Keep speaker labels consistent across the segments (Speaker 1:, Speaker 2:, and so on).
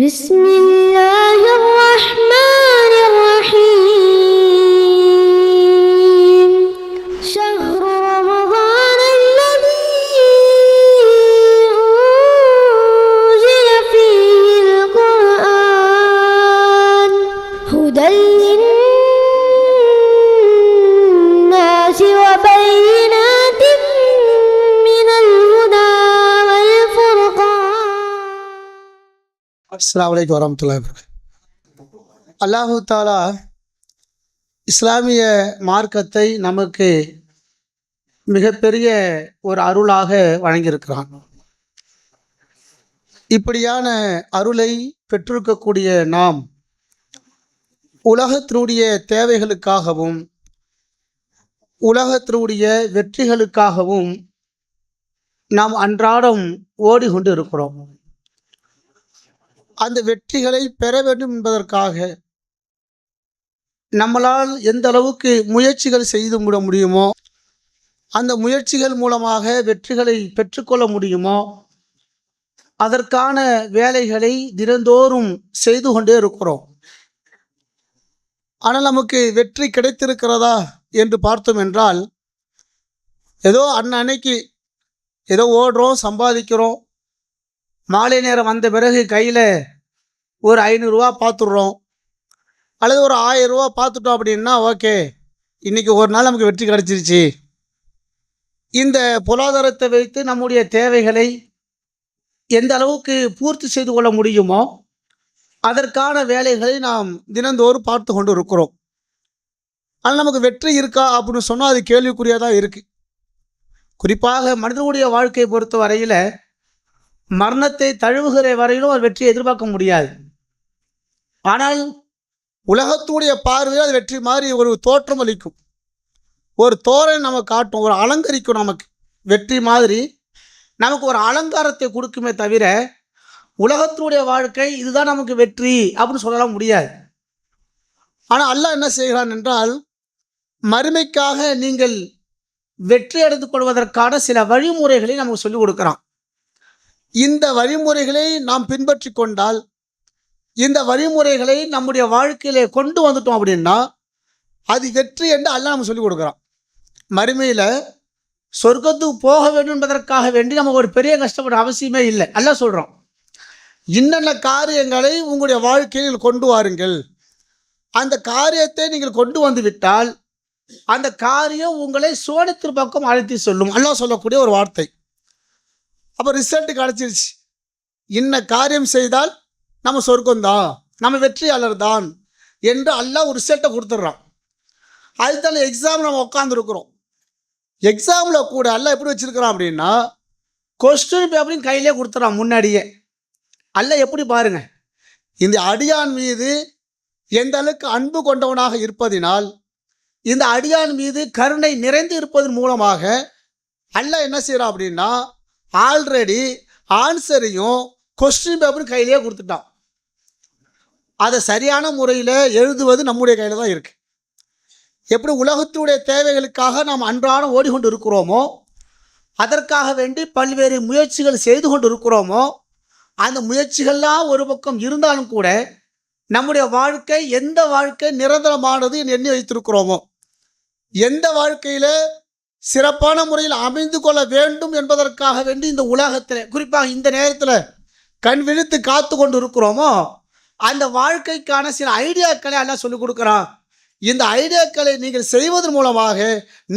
Speaker 1: بسم الله الرحمن الرحيم شهر رمضان الذي أنزل فيه القرآن هدى للناس وبينات من الهدى والفرقان.
Speaker 2: அஸ்ஸலாமு அலைக்கும் வரஹ்மத்துல்லாஹி வபரகாத்துஹு. அல்லாஹு தாலா இஸ்லாமிய மார்க்கத்தை நமக்கு மிகப்பெரிய ஒரு அருளாக வழங்கியிருக்கிறான். இப்படியான அருளை பெற்றிருக்கக்கூடிய நாம் உலகத்தினுடைய தேவைகளுக்காகவும் உலகத்தினுடைய வெற்றிகளுக்காகவும் நாம் அன்றாடம் ஓடிக்கொண்டு இருக்கிறோம். அந்த வெற்றிகளை பெற வேண்டும் என்பதற்காக நம்மளால் எந்த அளவுக்கு முயற்சிகள் செய்து விட முடியுமோ, அந்த முயற்சிகள் மூலமாக வெற்றிகளை பெற்றுக்கொள்ள முடியுமோ, அதற்கான வேலைகளை தினந்தோறும் செய்து கொண்டே இருக்கிறோம். ஆனால் நமக்கு வெற்றி கிடைத்திருக்கிறதா என்று பார்த்தோம் என்றால், ஏதோ அன்னைக்கு ஏதோ ஓடுறோம், சம்பாதிக்கிறோம், மாலை நேரம் வந்த பிறகு கையில் ஒரு 500 ரூபா பார்த்துடுறோம், அல்லது ஒரு 1000 ரூபா பார்த்துட்டோம் அப்படின்னா ஓகே, இன்றைக்கி ஒரு நாள் நமக்கு வெற்றி கிடச்சிருச்சு. இந்த பொருளாதாரத்தை வைத்து நம்முடைய தேவைகளை எந்த அளவுக்கு பூர்த்தி செய்து கொள்ள முடியுமோ அதற்கான வேலைகளை நாம் தினந்தோறும் பார்த்து கொண்டு இருக்கிறோம். ஆனால் நமக்கு வெற்றி இருக்கா அப்படின்னு சொன்னால் அது கேள்விக்குறியாக தான் இருக்குது. குறிப்பாக மனிதனுடைய வாழ்க்கையை பொறுத்த வரையில் மரணத்தை தழுவுகிற வரையிலும் ஒரு வெற்றியை எதிர்பார்க்க முடியாது. ஆனால் உலகத்துடைய பார்வையில் அது வெற்றி மாதிரி ஒரு தோற்றம் அளிக்கும், ஒரு தோரணை நமக்கு காட்டும், ஒரு அலங்கரிக்கும். நமக்கு வெற்றி மாதிரி நமக்கு ஒரு அலங்காரத்தை கொடுக்குமே தவிர உலகத்துடைய வாழ்க்கை இதுதான் நமக்கு வெற்றி அப்படின்னு சொல்லலாம் முடியாது. ஆனால் அல்லாஹ் என்ன செய்கிறான் என்றால், மறுமைக்காக நீங்கள் வெற்றி அடைந்து கொள்வதற்கான சில வழிமுறைகளை நமக்கு சொல்லிக் கொடுக்குறான். இந்த வழிமுறைகளை நாம் பின்பற்றி கொண்டால், இந்த வழிமுறைகளை நம்முடைய வாழ்க்கையிலே கொண்டு வந்துட்டோம் அப்படின்னா அது வெற்றி என்று அல்லாஹ் நம்ம சொல்லிக் கொடுக்குறான். மறுமையில் சொர்க்கத்துக்கு போக வேண்டும் என்பதற்காக வேண்டி நமக்கு ஒரு பெரிய கஷ்டப்பட அவசியமே இல்லை. அல்லாஹ் சொல்கிறோம், இன்னென்ன காரியங்களை உங்களுடைய வாழ்க்கையில் கொண்டு வாருங்கள், அந்த காரியத்தை நீங்கள் கொண்டு வந்து விட்டால் அந்த காரியம் உங்களை சோனத்தின் பக்கம் அழைத்து சொல்லும். அல்லாஹ் சொல்லக்கூடிய ஒரு வார்த்தை. அப்போ ரிசல்ட்டு கிடச்சிருச்சு, இன்ன காரியம் செய்தால் நம்ம சொர்க்கம்தான், நம்ம வெற்றியாளர் தான் என்று அல்லாஹ் ஒரு ரிசல்ட்டை கொடுத்துட்றான். அதுதான் எக்ஸாம் நம்ம உட்காந்துருக்குறோம். எக்ஸாமில் கூட அல்லாஹ் எப்படி வச்சுருக்கிறான் அப்படின்னா, கொஸ்டின் பேப்பரையும் கையிலே கொடுத்துட்றான் முன்னாடியே. அல்லாஹ் எப்படி பாருங்க, இந்த அடியான் மீது எந்த அளவுக்கு அன்பு கொண்டவனாக இருப்பதினால், இந்த அடியான் மீது கருணை நிறைந்து இருப்பதன் மூலமாக அல்லாஹ் என்ன செய்கிறான் அப்படின்னா, ஆல்ரெடி ஆன்சரையும் கொஸ்டின் பேப்பரும் கையிலேயே கொடுத்துட்டான். அதை சரியான முறையில் எழுதுவது நம்முடைய கையில் தான் இருக்குது. எப்படி உலகத்துடைய தேவைகளுக்காக நாம் அன்றாடம் ஓடிக்கொண்டு இருக்கிறோமோ, அதற்காக வேண்டி பல்வேறு முயற்சிகள் செய்து கொண்டு இருக்கிறோமோ, அந்த முயற்சிகள்லாம் ஒரு பக்கம் இருந்தாலும் கூட நம்முடைய வாழ்க்கை எந்த வாழ்க்கை நிரந்தரமானது என்று எண்ணி வைத்திருக்கிறோமோ, எந்த வாழ்க்கையில் சிறப்பான முறையில் அமைந்து கொள்ள வேண்டும் என்பதற்காக வேண்டி இந்த உலகத்தில் குறிப்பாக இந்த நேரத்தில் கண் விழித்து காத்து கொண்டு இருக்கிறோமோ, அந்த வாழ்க்கைக்கான சில ஐடியாக்களை எல்லாம் சொல்லிக் கொடுக்குறான். இந்த ஐடியாக்களை நீங்கள் செய்வதன் மூலமாக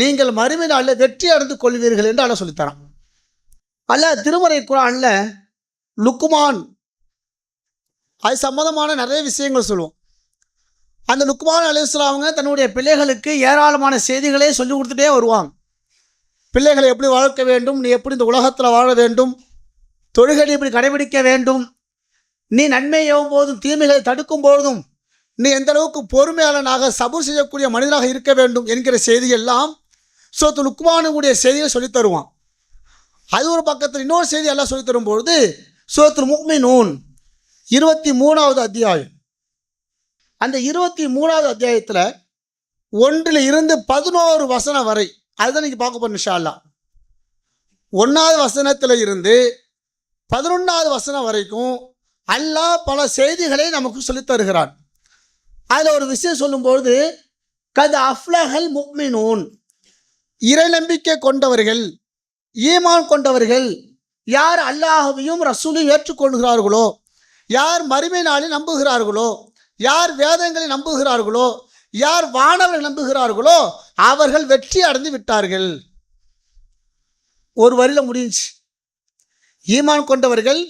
Speaker 2: நீங்கள் மறுமை நாளில் வெற்றி அடைந்து கொள்வீர்கள் என்று அல்லாஹ் சொல்லித்தரான். அல்லாஹ் திருமறை குர்ஆனில் லுக்மான் அது சம்பந்தமான நிறைய விஷயங்கள் சொல்லுவோம். அந்த லுக்மான் அலைஹிஸ்ஸலாம் அவங்க தன்னுடைய பிள்ளைகளுக்கு ஏராளமான செய்திகளே சொல்லி கொடுத்துட்டே வருவாங்க. பிள்ளைகளை எப்படி வளர்க்க வேண்டும், நீ எப்படி இந்த உலகத்தில் வாழ வேண்டும், தொழுகை எப்படி கடைபிடிக்க வேண்டும், நீ நன்மை ஏவும் போதும் தீமைகளை தடுக்கும் போதும் நீ எந்த அளவுக்கு பொறுமையாளனாக சபூர் செய்யக்கூடிய மனிதனாக இருக்க வேண்டும் என்கிற செய்தியெல்லாம் சூரத்து லுக்மானுடைய செய்தியை சொல்லித் தருவான். அது ஒரு பக்கத்தில் இன்னொரு செய்தி எல்லாம் சொல்லித் தரும்பொழுது சூரத்துல் முஃமினூன் 23வது அத்தியாயம், அந்த 23வது அத்தியாயத்தில் 1 to 11 வசனம் வரை அதுதான் நீங்கள் பார்க்க போகிறோம் இன்ஷா அல்லாஹ். 1வது வசனத்தில் இருந்து 11வது வசனம் வரைக்கும் அல்லாஹ் பல செய்திகளை நமக்கு சொல்லித் தருகிறான். அதில் ஒரு விஷயம் சொல்லும்போது கத் அஃப்லஹல் முஃமினூன், இறை நம்பிக்கை கொண்டவர்கள், ஈமான் கொண்டவர்கள், யார் அல்லாஹ்வையும் ரசூலையும் ஏற்றுக்கொள்கிறார்களோ, யார் மறுமை நாளை நம்புகிறார்களோ, யார் வேதங்களை நம்புகிறார்களோ, யார் வானவர்களை நம்புகிறார்களோ அவர்கள் வெற்றி அடைந்து விட்டார்கள். ஒரு வரியில் முடிஞ்சு. ஈமான் கொண்டவர்கள்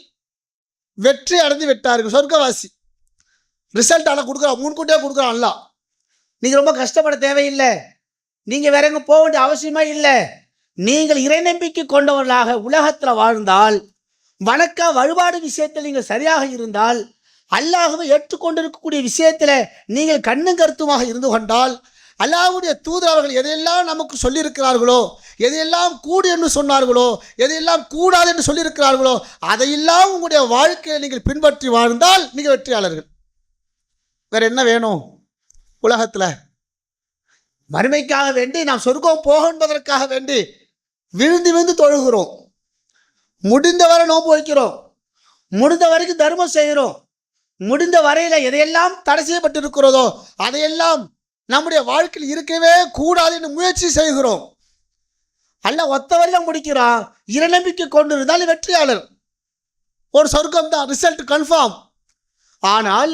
Speaker 2: வெற்றி அடைந்து விட்டார்கள், சொர்க்கவாசி. ரிசல்ட் ஆனால் கொடுக்குறான், முன்கூட்டியே கொடுக்குறான்ல. நீங்கள் ரொம்ப கஷ்டப்பட தேவையில்லை, நீங்கள் வேற எங்கே போக வேண்டிய அவசியமே இல்லை. நீங்கள் இறை நம்பிக்கை கொண்டவர்களாக உலகத்தில் வாழ்ந்தால், வணக்க வழிபாடு விஷயத்தில் நீங்கள் சரியாக இருந்தால், அல்லாஹ்வை ஏற்றுக்கொண்டிருக்கக்கூடிய விஷயத்தில் நீங்கள் கண்ணும் கருத்துமாக இருந்து கொண்டால், அல்லாஹ்வுடைய தூதர் அவர்கள் எதையெல்லாம் நமக்கு சொல்லியிருக்கிறார்களோ, எதையெல்லாம் கூடு என்று சொன்னார்களோ, எதையெல்லாம் கூடாது என்று சொல்லியிருக்கிறார்களோ, அதையெல்லாம் உங்களுடைய வாழ்க்கையை நீங்கள் பின்பற்றி வாழ்ந்தால் நீங்கள் வெற்றியாளர்கள். வேற என்ன வேணும் உலகத்தில்? மறுமைக்காக வேண்டி நாம் சொர்க்கம் போக என்பதற்காக வேண்டி விழுந்து விழுந்து தொழுகிறோம், முடிந்தவரை நோன்பு வைக்கிறோம், முடிந்த வரைக்கும் தர்மம் செய்கிறோம், முடிந்த வரையில் எதையெல்லாம் தடை செய்யப்பட்டிருக்கிறதோ அதையெல்லாம் நம்முடைய வாழ்க்கையில் இருக்கவே கூடாது என்று முயற்சி செய்கிறோம். அல்லாஹ் ஒத்த வரையிலும் முடிக்கிறான். இறை நம்பிக்கை கொண்டு இருந்தாலும் வெற்றியாளர். ஒரு சொர்க்கம் தான், ரிசல்ட் கன்ஃபார்ம். ஆனால்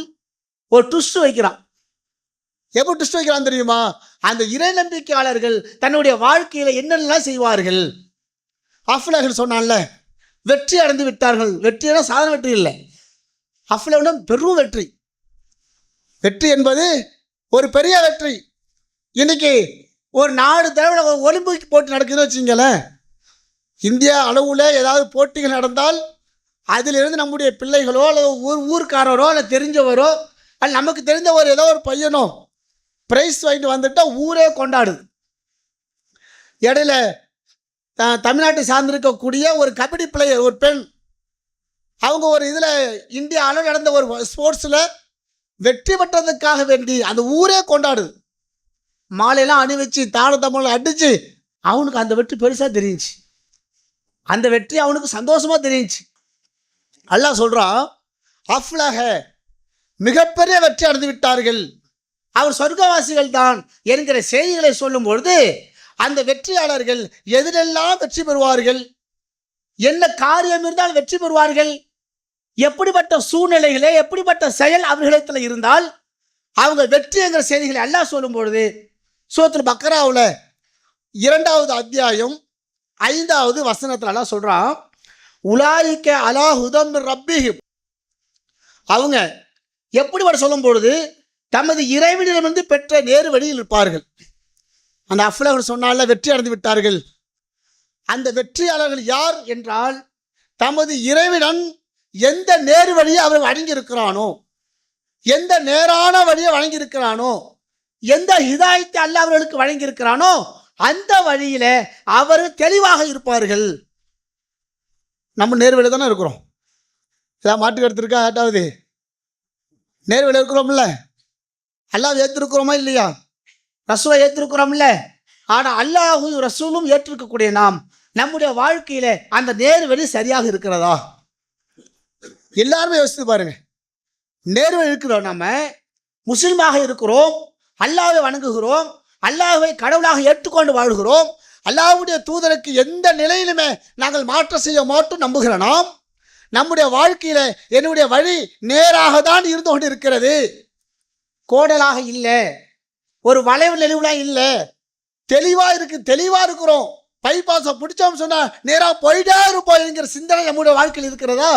Speaker 2: ஒரு ட்விஸ்ட் வைக்கிறான். எப்போ ட்விஸ்ட் வைக்கிறான் தெரியுமா? அந்த இறை நம்பிக்கையாளர்கள் தன்னுடைய வாழ்க்கையில் என்னென்னலாம் செய்வார்கள். அஃப்லஹ் சொன்னான்ல, வெற்றி அடைந்து விட்டார்கள். வெற்றினா சாதாரண வெற்றி இல்லை, அஃப்லஹ் பெரும் வெற்றி. வெற்றி என்பது ஒரு பெரிய வெற்றி. இன்னைக்கு ஒரு நாடு தடவை ஒலிம்பிக் போட்டி நடக்குதுன்னு வச்சுங்களேன். இந்தியா அளவில் ஏதாவது போட்டிகள் நடந்தால் அதிலிருந்து நம்முடைய பிள்ளைகளோ அல்லது ஊர்க்காரரோ அல்லது தெரிஞ்சவரோ அல்ல நமக்கு தெரிந்த ஒரு ஏதோ ஒரு பையனோ ப்ரைஸ் வாங்கிட்டு வந்துட்டால் ஊரே கொண்டாடுது. இடையில தமிழ்நாட்டை சார்ந்திருக்கக்கூடிய ஒரு கபடி பிளேயர், ஒரு பெண், அவங்க ஒரு இதில் இந்தியா அளவில் நடந்த ஒரு ஸ்போர்ட்ஸில் வெற்றி பெற்றதுக்காக வேண்டி அந்த ஊரே கொண்டாடுது. மாலையெல்லாம் அணிவிச்சு தாளத்தமிழ் அடித்து அவனுக்கு அந்த வெற்றி பெருசாக தெரிஞ்சிச்சு, அந்த வெற்றி அவனுக்கு சந்தோஷமாக தெரிஞ்சிச்சு. அல்லாஹ் சொல்கிறான், அஃப்லஹ, மிகப்பெரிய வெற்றி அடைந்து விட்டார்கள், அவர் சொர்க்கவாசிகள் தான் என்கிற செய்திகளை சொல்லும் பொழுது அந்த வெற்றியாளர்கள் எதிலெல்லாம் வெற்றி பெறுவார்கள், என்ன காரியம் இருந்தால் வெற்றி பெறுவார்கள், எப்படிப்பட்ட சூழ்நிலைகளே எப்படிப்பட்ட செயல் அவர்களிடத்தில் இருந்தால் அவங்க வெற்றி என்கிற செய்திகளை அல்லாஹ் சொல்லும் பொழுது சூரத்துல் பக்ராவில் 2வது அத்தியாயம் 5வது வசனத்தில் அல்லாஹ் சொல்கிறான், உலாயிக்க அலா ஹுதம் மிர் ரப்பிஹிம், அவங்க எப்படிப்பட்ட சொல்லும் பொழுது தமது இறைவனிடமிருந்து பெற்ற நேரு வழியில் இருப்பார்கள். அந்த அஃப்லஹ் சொன்னால வெற்றி அடைந்து விட்டார்கள். அந்த வெற்றியாளர்கள் யார் என்றால், தமது இறைவன் எந்த நேரு வழியை அவர் வழங்கியிருக்கிறானோ, எந்த நேரான வழியை வழங்கியிருக்கிறானோ, எந்த ஹிதாயத்தை அல்லாஹ் அவர்களுக்கு வழங்கியிருக்கிறானோ அந்த வழியில அவர் தெளிவாக இருப்பார்கள். நம்ம நேர் வழியில் தானே இருக்கிறோம். ஏதாவது மாட்டு கருத்து இருக்கா? ஏட்டாவது நேர் வழியில் இருக்கிறோம்ல. அல்லாஹ் ஏற்றிருக்கிறோமா இல்லையா? ரசூலை ஏற்றிருக்கிறோம்ல. ஆனால் அல்லாஹும் ரசூலும் ஏற்றிருக்கக்கூடிய நாம் நம்முடைய வாழ்க்கையில அந்த நேர் வழி சரியாக இருக்கிறதா? எல்லாருமே யோசித்து பாருங்க. நேர் வழி இருக்கிறோம், நம்ம முஸ்லிமாக இருக்கிறோம், அல்லாஹ்வை வணங்குகிறோம், அல்லாஹ்வை கடவுளாக ஏற்றுக்கொண்டு வாழ்கிறோம், அல்லாஹ்வுடைய தூதருக்கு எந்த நிலையிலுமே நாங்கள் மாற்றம் செய்ய மாட்டோம் நம்புகிற நாம், நம்முடைய வாழ்க்கையில என்னுடைய வழி நேராக தான் இருந்து கொண்டு இருக்கிறது, கோடலாக இல்லை, ஒரு வளைவு நெளிவுலாம் இல்லை, தெளிவா இருக்கு, தெளிவா இருக்கிறோம், பைபாஸை பிடிச்சோம் சொன்னா நேராக போயிட்டே இருப்போம் என்கிற சிந்தனை நம்முடைய வாழ்க்கையில் இருக்கிறதா?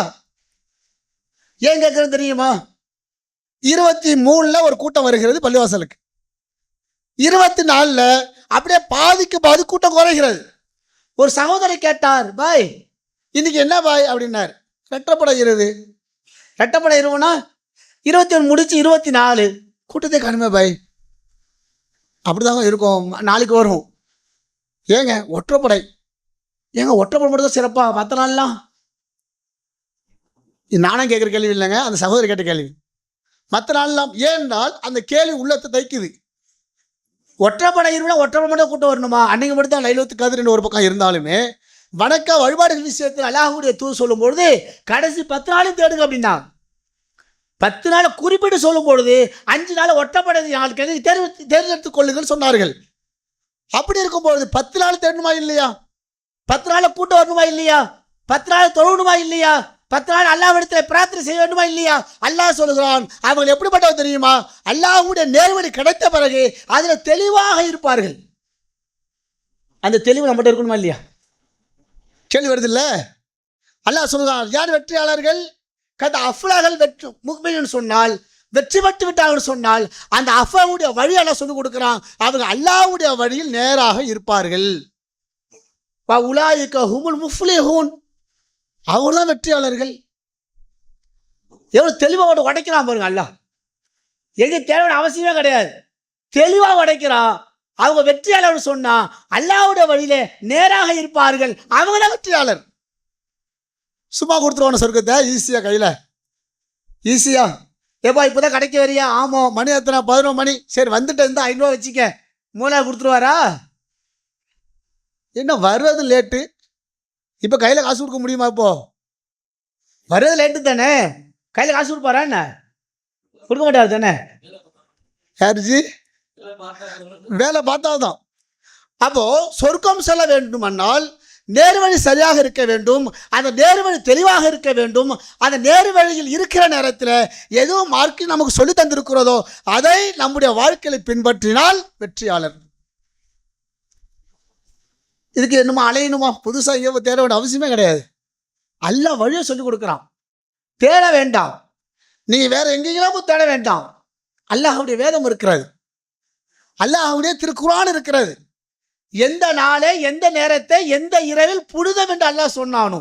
Speaker 2: ஏன் கேட்கறது தெரியுமா? 23 ஒரு கூட்டம் வருகிறது பள்ளிவாசலுக்கு, 24 அப்படியே பாதிக்கு பாதி கூட்டம் குறைகிறது. ஒரு சகோதரி கேட்டார், பாய் இன்னைக்கு என்ன பாய் அப்படின்னார். ரெட்டப்படை இருது. ரெட்டப்படை இருவுனா 21 முடிச்சு 24 கூட்டத்தை காணுமே பாய். அப்படிதாங்க இருக்கும், நாளைக்கு வரும். ஏங்க ஒற்றைப்படை, ஏங்க ஒற்றைப்படை மட்டும் தான் சிறப்பா, மற்ற நாள்லாம்? நானும் கேட்குற கேள்வி இல்லைங்க, அந்த சகோதரி கேட்ட கேள்வி. மற்ற நாள்லாம் ஏன்னால் அந்த கேள்வி உள்ளத்தை தைக்குது. ஒற்றைப்படை இருவுனா ஒற்றைப்படை மட்டும் கூட்டம் வரணுமா? அன்னைக்கு மட்டும் தான் லைலத்து கதிரின்னு ஒரு பக்கம் இருந்தாலுமே வணக்க வழிபாடுகள் விஷயத்தில் அல்லாஹ்வுடைய தூது சொல்லும் பொழுது கடைசி 10 நாளையும் தேடுங்க அப்படின்னா 10 நாளை குறிப்பிட்டு சொல்லும் பொழுது 5 நாள் ஒட்டப்படை நாட்களை தேர்ந்தெடுத்துக் கொள்ளுங்கள் சொன்னார்கள். அப்படி இருக்கும்பொழுது 10 நாள் தேடணுமா இல்லையா? 10 நாளை கூட்டம் வரணுமா இல்லையா? 10 நாள் தொழணுமா இல்லையா? 10 நாள் அல்லாஹ்விடத்தில் பிரார்த்தனை செய்ய வேண்டுமா இல்லையா? அல்லாஹ் சொல்கிறான், அவங்க எப்படிப்பட்டவங்க தெரியுமா? அல்லாஹ்வுடைய நேர்வழி கிடைத்த பிறகு அதில் தெளிவாக இருப்பார்கள். அந்த தெளிவு நம்மகிட்ட இருக்கணுமா இல்லையா? கேள்வி வருது இல்லை? அல்லாஹ் சொல்கிறான், யார் வெற்றியாளர்கள்? கத அஃப்லாஹல் வெற்றி முக்மின் சொன்னால் வெற்றி பெற்று விட்டார்கள் சொன்னால் அந்த அஃபாவுடைய வழி அல்லாஹ் சொல்லிக் கொடுக்குறான். அவங்க அல்லாஹ்வுடைய வழியில் நேராக இருப்பார்கள். உலாயிக ஹுமுல் முஃப்லிஹூன், அவங்க தான் வெற்றியாளர்கள். எவ்வளோ தெளிவாக உடைக்கிறான் பாருங்க அல்லாஹ். எங்க தேவையான அவசியமே கிடையாது, தெளிவாக உடைக்கிறான். அவங்க வெற்றியாளர் சொன்னா அல்லாஹ்வுடைய வழியில நேராக இருப்பார்கள், அவங்க தான் வெற்றியாளர். சும்மா கொடுத்துருவான சொர்க்கத்தை ஈஸியா கையில, ஈஸியா. ஏப்பா இப்போதான் கடைக்கு வரியா? ஆமாம். மணி எத்தனை? 11 மணி. சரி வந்துட்டு இருந்தா 500 ரூபா வச்சுக்க, 3000 கொடுத்துருவாரா? என்ன வர்றது லேட்டு, இப்போ கையில் காசு கொடுக்க முடியுமா? இப்போ வர்றது லேட்டு தானே, கையில் காசு கொடுப்பாரா? என்ன கொடுக்க மாட்டார் தானே? யாருஜி வேலை பார்த்தாதான். அப்போ சொர்க்கம் செல்ல வேண்டுமானால் நேர்வழி சரியாக இருக்க வேண்டும், அந்த நேர்வழி தெளிவாக இருக்க வேண்டும். அந்த நேர்வழியில் இருக்கிற நேரத்தில் எதுவும் மார்க்கு நமக்கு சொல்லி தந்திருக்கிறதோ அதை நம்முடைய வாழ்க்கையில் பின்பற்றினால் வெற்றியாளர். இதுக்கு என்னமோ அலையணுமா, புதுசாக எங்கேயோ தேட வேண்டிய அவசியமே கிடையாது. அல்லாஹ் வழியை சொல்லிக் கொடுக்குறான், தேட வேண்டாம். நீ வேற எங்கேயும் தேட வேண்டாம். அல்லாஹ்வுடைய வேதம் இருக்கிறது, அல்லாஹ்வுடைய திருக்குர்ஆன் இருக்கிறது. எந்த நாளே எந்த நேரத்தை எந்த இரவில் புனிதம் என்று அல்லாஹ் சொன்னானோ,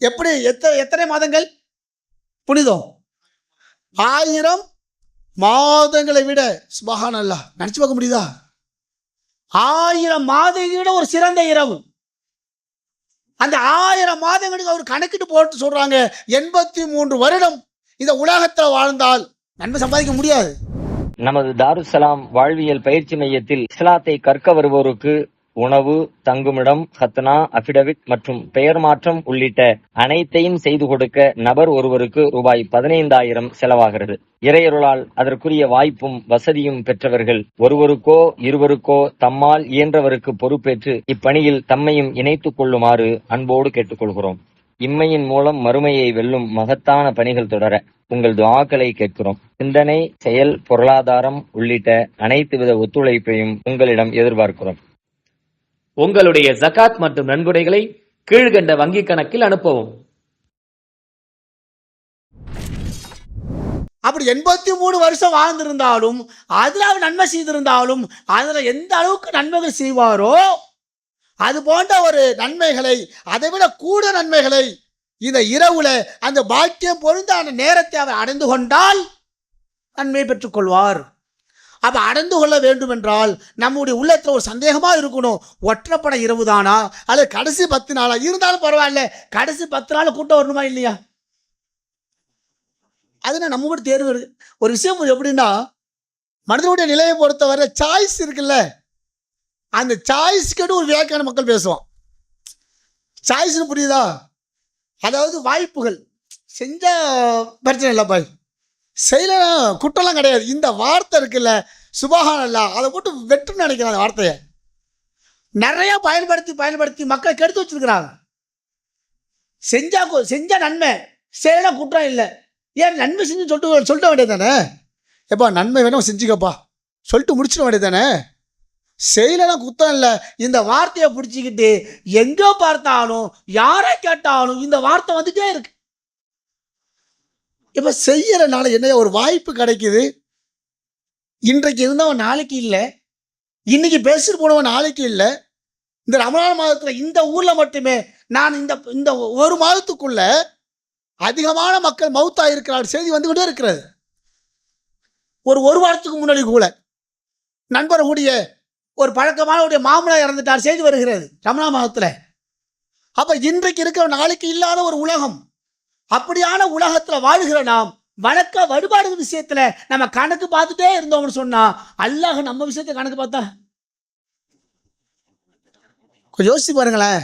Speaker 2: எப்படி எத்தனை மாதங்கள் புனிதம்? 1000 மாதங்களை விட. சுப்ஹான் அல்லாஹ், நினைச்சு பார்க்க முடியுதா? 1000 மாதங்களை விட ஒரு சிறந்த இரவு. அந்த 1000 மாதங்களுக்கு அவர் கணக்கிட்டு போட்டு சொல்றாங்க, 83 வருடம் இந்த உலகத்தில் வாழ்ந்தால் நன்மை சம்பாதிக்க முடியாது.
Speaker 3: நமது தாருஸ்ஸலாம் வாழ்வியல் பயிற்சி மையத்தில் இஸ்லாத்தை கற்க வருவோருக்கு உணவு, தங்குமிடம், ஹத்னா, அபிடவிட் மற்றும் பெயர் மாற்றம் உள்ளிட்ட அனைத்தையும் செய்து கொடுக்க நபர் ஒருவருக்கு ரூபாய் 15,000 செலவாகிறது. இறையருளால் அதற்குரிய வாய்ப்பும் வசதியும் பெற்றவர்கள் ஒருவருக்கோ இருவருக்கோ தம்மால் இயன்றவருக்கு பொறுப்பேற்று இப்பணியில் தம்மையும் இணைத்துக் கொள்ளுமாறு அன்போடு கேட்டுக்கொள்கிறோம். இம்மையின் மூலம் மறுமையை வெல்லும் மகத்தான பணிகள் தொடர உங்கள் துஆக்களை கேட்கிறோம். சிந்தனை, செயல், பொருளாதாரம் உள்ளிட்ட அனைத்து வித ஒத்துழைப்பையும் உங்களிடம் எதிர்பார்க்கிறோம்.
Speaker 4: உங்களுடைய ஜகாத் மற்றும் நன்கொடைகளை கீழ்கண்ட வங்கிக் கணக்கில் அனுப்பவும்.
Speaker 2: அப்படி 83 வருஷம் வாழ்ந்திருந்தாலும் அதில் அவர் நன்மை செய்திருந்தாலும் அதில் எந்த அளவுக்கு நன்மைகள் செய்வாரோ அது போன்ற ஒரு நன்மைகளை, அதை விட கூட நன்மைகளை இந்த இரவுல அந்த பாக்கியம் பொருந்த அந்த நேரத்தை அவர் அடைந்து கொண்டால் நன்மை பெற்றுக்கொள்வார். அப்ப அடைந்து கொள்ள வேண்டும் என்றால் நம்முடைய உள்ளத்துல ஒரு சந்தேகமா இருக்கணும், ஒற்றப்பட இரவு தானா அல்லது கடைசி 10 நாளா? இருந்தாலும் பரவாயில்ல, கடைசி 10 நாள் கூட்டம் வரணுமா இல்லையா? அதுனா நம்ம கூட தேர்வு இருக்கு. ஒரு விஷயம் எப்படின்னா, மனிதனுடைய நிலையை பொறுத்தவரை சாய்ஸ் இருக்குல்ல, அந்த சாய்ஸ்க்கு ஒரு வியாக்கியான மக்கள் பேசுவான். சாய்ஸ்னு புரியுதா? அதாவது வாய்ப்புகள். செஞ்ச பிரச்சனை இல்லைப்பா, செய்யல குற்றம்லாம் கிடையாது. இந்த வார்த்தை இருக்குல்ல, சுபஹான் அல்லாஹ், அதை போட்டு வெட்டுன்னு நினைக்கிறான். அந்த வார்த்தையை நிறைய பயன்படுத்தி மக்கள் கெடுத்து வச்சிருக்கிறாங்க. செஞ்சா நன்மை, செய்யல குற்றம் இல்லை. ஏன் நன்மை செஞ்சு சொல்லிட்டு வேண்டியது தானே? எப்பா நன்மை வேணும் செஞ்சுக்கப்பா சொல்லிட்டு முடிச்சிட வேண்டியது தானே? செய்யலாம் குத்தம் இல்லை. இந்த வார்த்தையை பிடிச்சிக்கிட்டு எங்கே பார்த்தாலும் யாரை கேட்டாலும் இந்த வார்த்தை வந்துட்டே இருக்கு. இப்போ செய்யறனால என்ன ஒரு வாய்ப்பு கிடைக்குது. இன்றைக்கு இருந்தவன் நாளைக்கு இல்லை, இன்னைக்கு பேசிட்டு போனவன் நாளைக்கு இல்லை. இந்த ரமலான் மாதத்தில் இந்த ஊரில் மட்டுமே நான் இந்த ஒரு மாதத்துக்குள்ள அதிகமான மக்கள் மௌத்தா இருக்கிறார் செய்தி வந்துகிட்டே இருக்கிறது. ஒரு வாரத்துக்கு முன்னாடி கூட நண்பர் கூடிய ஒரு பழக்கமான மாமனார் இறந்துட்டார் செய்தி வருகிறது ரமலான் மாதத்தில். அப்ப இன்றைக்கு இருக்கிற நாளைக்கு இல்லாத ஒரு உலகம். அப்படியான உலகத்தில் வாழ்கிற நாம் வணக்க வழிபாடு விஷயத்துல நம்ம கணக்கு பார்த்துட்டே இருந்தோம்னு சொன்னா அல்லாஹ் நம்ம விஷயத்தை கணக்கு பார்த்தா கொஞ்சம் யோசிச்சு பாருங்களேன்.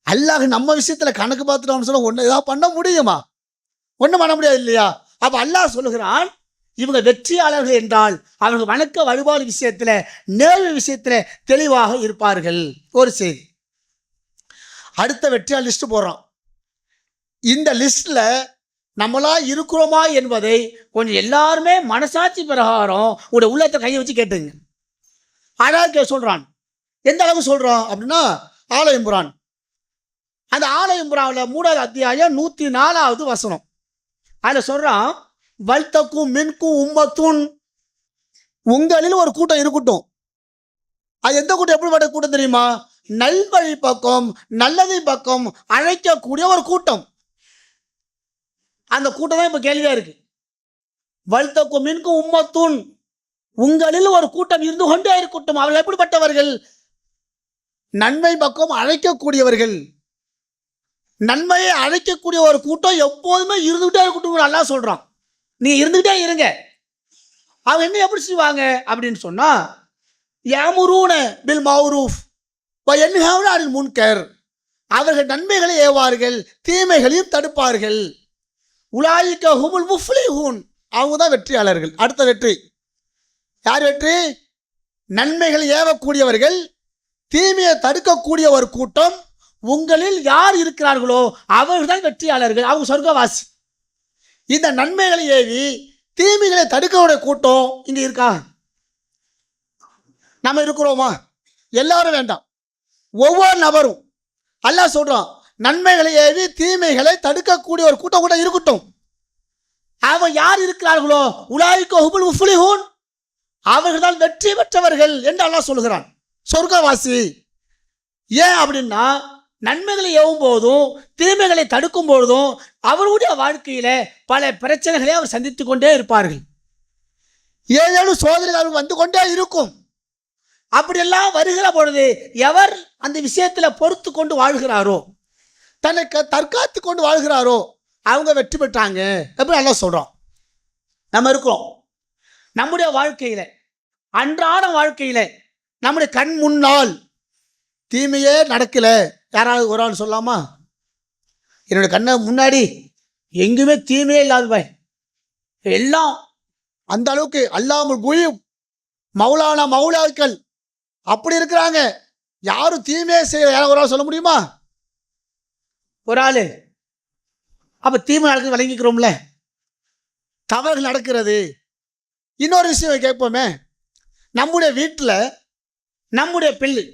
Speaker 2: அல்லாஹ் நம்ம விஷயத்துல கணக்கு பார்த்துட்டோம்னு சொன்னா ஒன்று ஏதாவது பண்ண முடியுமா? ஒன்றும் பண்ண முடியாது இல்லையா? அப்போ அல்லாஹ் சொல்லுகிறான், இவங்க வெற்றியாளர்கள் என்றால் அவர்கள் வணக்க வழிபாடு விஷயத்தில், நேர்வு விஷயத்தில் தெளிவாக இருப்பார்கள். ஒரு செய்தி. அடுத்த வெற்றியாளர் லிஸ்ட் போடுறோம். இந்த லிஸ்ட்ல நம்மளா இருக்கிறோமா என்பதை கொஞ்சம் எல்லாருமே மனசாட்சி பிரகாரம் உடைய உள்ளத்தை கையை வச்சு கேட்டுங்க. அழகாக சொல்றான். எந்த அளவுக்கு சொல்றோம் அப்படின்னா, ஆல இம்ரான், அந்த ஆல இம்ரான்ல 3வது அத்தியாயம் 104வது வசனம். அதில் சொல்றான், வல்தக்கும் மின்கும் உம்மத்துன், உங்களில் ஒரு கூட்டம் இருக்கட்டும். அது எந்த கூட்டம்? எப்படிப்பட்ட கூட்டம் தெரியுமா? நல்வழி பக்கம், நல்லதை பக்கம் அழைக்கக்கூடிய ஒரு கூட்டம். அந்த கூட்டம் தான் இப்ப கேள்வியா இருக்கு. வல்தக்கும் மின்கும் உம்மத்துன், உங்களில் ஒரு கூட்டம் இருந்து கொண்டே இருக்கட்டும். அவர்கள் எப்படிப்பட்டவர்கள்? நன்மை பக்கம் அழைக்கக்கூடியவர்கள். நன்மையை அழைக்கக்கூடிய ஒரு கூட்டம் எப்போதுமே இருந்துகிட்டே இருக்கட்டும் அல்லாஹ் சொல்றான். நீங்க இருந்துகிட்டே இருங்க. அவங்க என்ன எப்படி செய்வாங்க அப்படின்னு சொன்னா, யாமுரூன பில் மஅரூஃப் வ யன்ஹவுன அனில் முன்கர், அவர்கள் நன்மைகளை ஏவார்கள், தீமைகளையும் தடுப்பார்கள். உலாயிக ஹுமுல் முஃப்லிஹூன், அவங்க தான் வெற்றியாளர்கள். அடுத்த வெற்றி யார் வெற்றி? நன்மைகளை ஏவக்கூடியவர்கள், தீமையை தடுக்கக்கூடிய ஒரு கூட்டம். உங்களில் யார் இருக்கிறார்களோ அவர்கள் தான் வெற்றியாளர்கள், அவங்க சொர்க்கவாசி. இந்த நன்மைகளை ஏவி தீமைகளை தடுக்கக்கூடிய கூட்டம் இங்க இருக்கா? நம்ம இருக்கிறோமா? எல்லாரும் வேண்டாம், ஒவ்வொரு நபரும். அல்லாஹ் சொல்றான், நன்மைகளை ஏவி தீமைகளை தடுக்கக்கூடிய ஒரு கூட்டம் கூட இருக்கட்டும். அவன் யார் இருக்கிறார்களோ உலாயிக ஹுமுல் முஃப்லிஹூன், அவர்கள் தான் வெற்றி பெற்றவர்கள் என்று அல்லாஹ் சொல்கிறான், சொர்க்கவாசி. ஏன் அப்படின்னா, நன்மைகளை ஏவும் போதும் தீமைகளை தடுக்கும் பொழுதும் அவருடைய வாழ்க்கையில பல பிரச்சனைகளை அவர் சந்தித்து கொண்டே இருப்பார்கள். ஏதேனும் சோதனைகள் வந்து கொண்டே இருக்கும். அப்படியெல்லாம் வருகிற பொழுது எவர் அந்த விஷயத்துல பொறுத்து கொண்டு வாழ்கிறாரோ, தன்னை தற்காத்து கொண்டு வாழ்கிறாரோ, அவங்க வெற்றி பெற்றாங்க எப்படி நல்லா சொல்றோம். நம்ம இருக்கிறோம், நம்முடைய வாழ்க்கையில, அன்றாட வாழ்க்கையில நம்முடைய கண் முன்னால் தீமையே நடக்கல. யாராவது ஒரு ஆள் சொல்லாமா? என்னுடைய கண்ணை முன்னாடி எங்குமே தீமையே இல்லாத பாய், எல்லாம் அந்த அளவுக்கு அல்லாமல் குயும் மௌலானா மௌலாக்கள் அப்படி இருக்கிறாங்க, யாரும் தீமையே செய்யல. யாராவது ஒரு ஆள் சொல்ல முடியுமா? ஒரு ஆளு. அப்ப தீமை நடக்குது விளங்கிக்கிறோம்ல, தவறுகள் நடக்கிறது. இன்னொரு விஷயம் கேட்போமே, நம்முடைய வீட்டில் நம்முடைய பிள்ளை,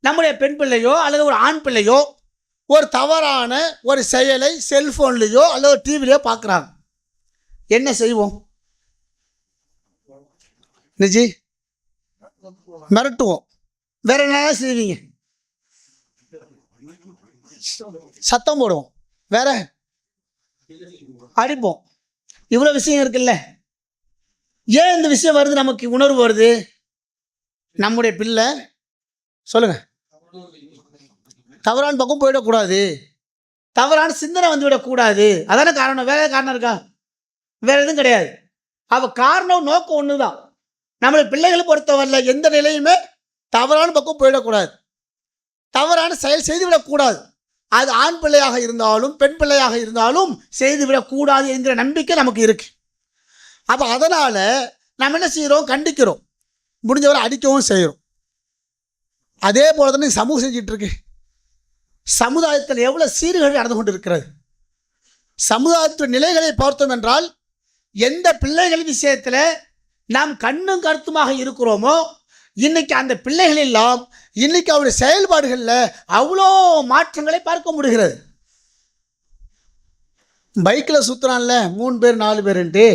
Speaker 2: நம்முடைய பெண் பிள்ளையோ அல்லது ஒரு ஆண் பிள்ளையோ ஒரு தவறான ஒரு செயலை செல்போன்லையோ அல்லது டிவிலையோ பார்க்குறாங்க, என்ன செய்வோம்? நிஜி மிரட்டுவோம். வேற என்ன செய்வீங்க? சத்தம் போடுவோம், வேற அடிப்போம். இவ்வளோ விஷயம் இருக்குல்ல. ஏன் இந்த விஷயம் வருது? நமக்கு உணர்வு வருது. நம்முடைய பிள்ளை சொல்லுங்க தவறான பக்கம் போயிடக்கூடாது, தவறான சிந்தனை வந்து விடக்கூடாது. அதான காரணம். வேற காரணம் இருக்கா? வேற எதுவும் கிடையாது. அவ காரணம் நோக்கம் ஒன்று தான். நம்மளுடைய பிள்ளைகளை பொறுத்தவரையில எந்த நிலையுமே தவறான பக்கம் போயிடக்கூடாது, தவறான செயல் செய்துவிடக்கூடாது. அது ஆண் பிள்ளையாக இருந்தாலும் பெண் பிள்ளையாக இருந்தாலும் செய்துவிடக்கூடாது என்கிற நம்பிக்கை நமக்கு இருக்கு. அப்போ அதனால நம்ம என்ன செய்கிறோம்? கண்டிக்கிறோம், முடிஞ்சவரை அடிக்கவும் செய்கிறோம். அதே போல தானே சமூகம் செஞ்சிட்டு இருக்கு. சமுதாயத்தில் எவ்வளவு சீர்கேடு நடந்து கொண்டு இருக்கிறது. சமுதாயத்தின் நிலைகளை பார்த்தோம் என்றால், எந்த பிள்ளைகள் விஷயத்தில் நாம் கண்ணும் கருத்துமாக இருக்கிறோமோ, இன்னைக்கு அந்த பிள்ளைகள் எல்லாம் இன்னைக்கு அவருடைய செயல்பாடுகளில் அவ்வளோ மாற்றங்களை பார்க்க முடிகிறது. பைக்கில் சுற்றுறான்ல 3 பேர் 4 பேருன்ட்டு,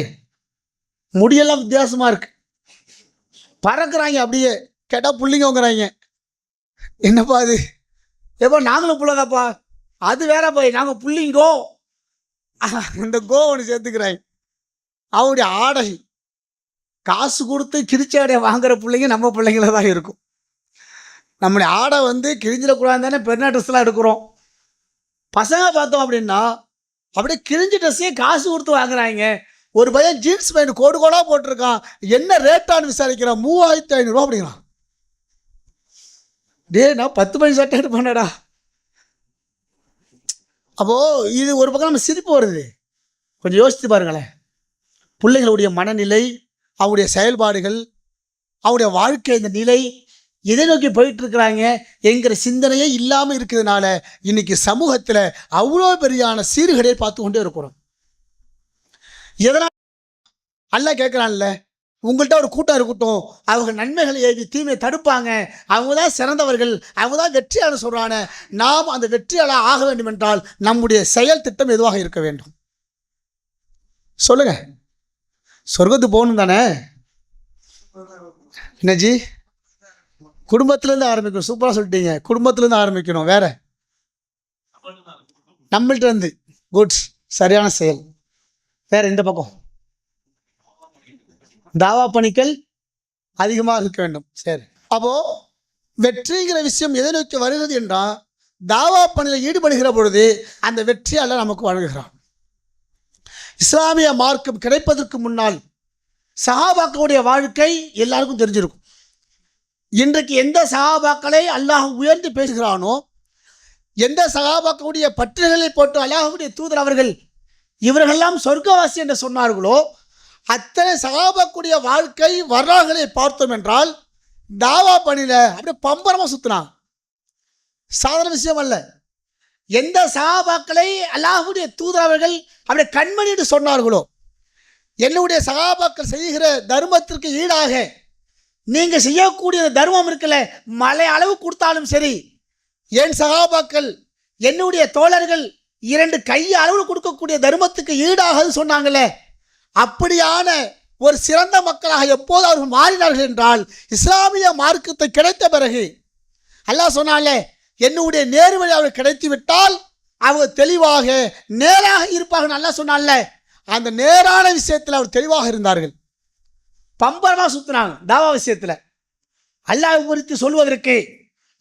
Speaker 2: முடியெல்லாம் வித்தியாசமா இருக்கு, பறக்கிறாங்க அப்படியே. கேட்டால் புள்ளிங்கங்கிறாங்க. என்னப்பா அது? எப்போ நாங்களும் புள்ளதாப்பா, அது வேற போய் நாங்கள் புள்ளிங்கோ, இந்த கோ ஒன்று சேர்த்துக்கிறாங்க. அவருடைய ஆடை காசு கொடுத்து கிழிச்ச ஆடையை வாங்குற பிள்ளைங்க நம்ம பிள்ளைங்கள தான் இருக்கும். நம்முடைய ஆடை வந்து கிழிஞ்சிடக்கூடாது தானே பெருநா ட்ரெஸ்லாம் எடுக்கிறோம். பசங்க பார்த்தோம் அப்படின்னா அப்படியே கிழிஞ்ச ட்ரெஸ்ஸையே காசு கொடுத்து வாங்குறாங்க. ஒரு பையன் ஜீன்ஸ் பேண்ட் கோடு கோடாக போட்டிருக்கான், என்ன ரேட்டான்னு விசாரிக்கிறான், 3500 அப்படிங்கிறான். டே நான் 10 மணி சட்டை எடுப்பேன்டா. அப்போது இது ஒரு பக்கம் நம்ம சிரிப்பு வருது. கொஞ்சம் யோசித்து பாருங்களேன். பிள்ளைங்களுடைய மனநிலை, அவருடைய செயல்பாடுகள், அவருடைய வாழ்க்கை, இந்த நிலை எதை நோக்கி போயிட்டு இருக்கிறாங்க என்கிற சிந்தனையே இல்லாமல் இருக்கிறதுனால இன்னைக்கு சமூகத்தில் அவ்வளோ பெரியான சீர்கேடை பார்த்து கொண்டே இருக்கிறோம். எதனால் அல்லாஹ் கேட்குறான்ல, உங்கள்கிட்ட ஒரு கூட்டம் இருக்கட்டும், அவங்க நன்மைகளை ஏவி தீமையை தடுப்பாங்க, அவங்க தான் சிறந்தவர்கள், அவங்க தான் வெற்றியாளர் சொல்கிறான, நாம் அந்த வெற்றியாளர் ஆக வேண்டும் என்றால் நம்முடைய செயல் திட்டம் எதுவாக இருக்க வேண்டும்? சொல்லுங்க. சொர்க்கத்துக்கு போகணும் தானே? என்னஜி? குடும்பத்திலேருந்து ஆரம்பிக்கணும். சூப்பராக சொல்லிட்டீங்க. குடும்பத்திலேருந்து ஆரம்பிக்கணும். வேற நம்மள்ட்ட இருந்து. குட்ஸ், சரியான செயல். வேற இந்த பக்கம் தாவா பணிகள் அதிகமாக இருக்க வேண்டும். சரி, அப்போ வெற்றிங்கிற விஷயம் எதை நோக்கி வருகிறது என்றால், தாவா பணியில் ஈடுபடுகிற பொழுது அந்த வெற்றியாளர் நமக்கு வழங்குகிறான். இஸ்லாமிய மார்க்கம் கிடைப்பதற்கு முன்னால் சஹாபாக்களுடைய வாழ்க்கை எல்லாருக்கும் தெரிஞ்சிருக்கும். இன்றைக்கு எந்த சஹாபாக்களை அல்லாஹ் உயர்ந்து பேசுகிறானோ, எந்த சஹாபாக்களுடைய பற்றுகளை போட்டு அல்லாஹ்வுடைய தூதர் அவர்கள் இவர்களெல்லாம் சொர்க்கவாசி என்று சொன்னார்களோ, அத்தனை சஹாபாக்களுடைய வாழ்க்கை வரலாறுகளை பார்த்தோம் என்றால் தாவா பணியில் அப்படியே பம்பரமாக சுற்றினாங்க. சாதாரண விஷயம் அல்ல. எந்த சஹாபாக்களை அல்லாஹ்வுடைய தூதர் அவர்கள் அப்படியே கண்மணிட்டு சொன்னார்களோ, என்னுடைய சஹாபாக்கள் செய்கிற தர்மத்திற்கு ஈடாக நீங்கள் செய்யக்கூடிய தர்மம் இருக்குல்ல, மலை அளவு கொடுத்தாலும் சரி, என் சஹாபாக்கள் என்னுடைய தோழர்கள் 2 கை அளவு கொடுக்கக்கூடிய தர்மத்துக்கு ஈடாக சொன்னாங்களே, அப்படியான ஒரு சிறந்த மக்களாக எப்போது அவர்கள் மாறினார்கள் என்றால் இஸ்லாமிய மார்க்கத்தை கிடைத்த பிறகு. அல்லாஹ் சொன்னாலே, என்னுடைய நேர்வழி அவர்கள் கிடைத்து விட்டால் அவங்க தெளிவாக நேராக இருப்பார்கள். அல்லாஹ் சொன்னால, அந்த நேரான விஷயத்தில் அவர் தெளிவாக இருந்தார்கள். பம்பரமாக சுற்றினாங்க தாவா விஷயத்தில். அல்லாஹ் குறித்து சொல்வதற்கு,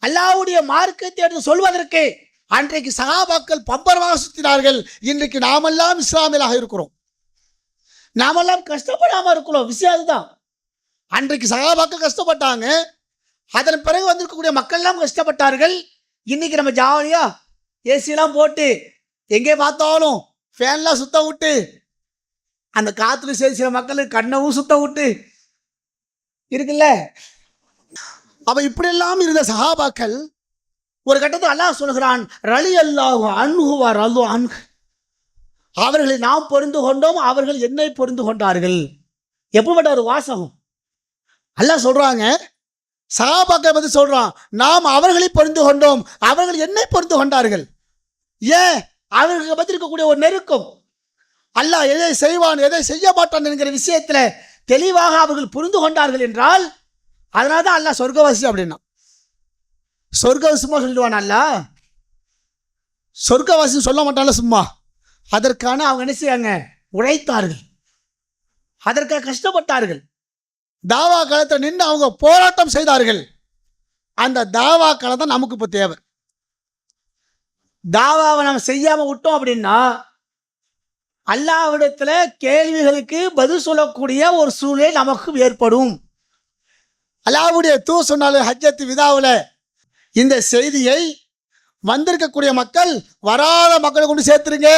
Speaker 2: அல்லாஹ்வுடைய மார்க்கத்தை எடுத்து சொல்வதற்கு அன்றைக்கு சஹாபாக்கள் பம்பரமாக சுற்றினார்கள். இன்றைக்கு நாமெல்லாம் இஸ்லாமியலாக இருக்கிறோம், நாமெல்லாம் கஷ்டப்படாமல் இருக்கிறோம். விஷயம் அதுதான். அன்றைக்கு சஹாபாக்கள் கஷ்டப்பட்டாங்க, அதன் பிறகு வந்திருக்கக்கூடிய மக்கள்லாம் கஷ்டப்பட்டார்கள். இன்னைக்கு நம்ம ஜாலியா ஏசியெல்லாம் போட்டு எங்கே பார்த்தாலும் ஃபேன்லாம் சுத்த விட்டு, அந்த காற்றுல சரி சில மக்களுக்கு கண்ணவும் சுத்த விட்டு இருக்குல்ல. அப்ப இப்படியெல்லாம் இருந்த சஹாபாக்கள் ஒரு கட்டத்தில் அல்லாஹ் சொல்கிறான், ரலி அல்லாஹு அன்ஹு வ ரது அன்ஹு, அவர்களை நாம் பொருந்து கொண்டோம், அவர்கள் என்னை பொருந்து கொண்டார்கள். எப்படிப்பட்ட ஒரு வாசகம். அல்லாஹ் சொல்றாங்க, சஹாபாக்களை பற்றி சொல்றான், நாம் அவர்களை பொருந்து கொண்டோம், அவர்கள் என்னை பொருந்து கொண்டார்கள். ஏன்? அவர்களை பற்றி இருக்கக்கூடிய ஒரு நெருக்கம், அல்லாஹ் எதை செய்வான் எதை செய்ய மாட்டான் என்கிற விஷயத்தில் தெளிவாக அவர்கள் புரிந்து கொண்டார்கள் என்றால், அதனால தான் அல்லாஹ் சொர்க்கவாசி அப்படின்னா. சொர்க்கவாசி சும்மா சொல்லிடுவான் அல்லாஹ்? சொர்க்கவாசி சொல்ல மாட்டான்ல சும்மா. அதற்கான அவங்க என்ன செய்யாங்க? உழைத்தார்கள், அதற்காக கஷ்டப்பட்டார்கள். தாவா காலத்தில் நின்று அவங்க போராட்டம் செய்தார்கள். அந்த தாவா காலம் தான் நமக்கு இப்போ தேவை. தாவாவை நம்ம செய்யாமல் விட்டோம் அப்படின்னா அல்லாஹ்விடத்தில் கேள்விகளுக்கு பதில் சொல்லக்கூடிய ஒரு சூழ்நிலை நமக்கு ஏற்படும். அல்லாஹ்வுடைய தூதர் சொன்னாலும் ஹஜ்ஜத்து விதாவில் இந்த செய்தியை வந்திருக்கக்கூடிய மக்கள் வராத மக்களை கொண்டு சேர்த்துருங்க.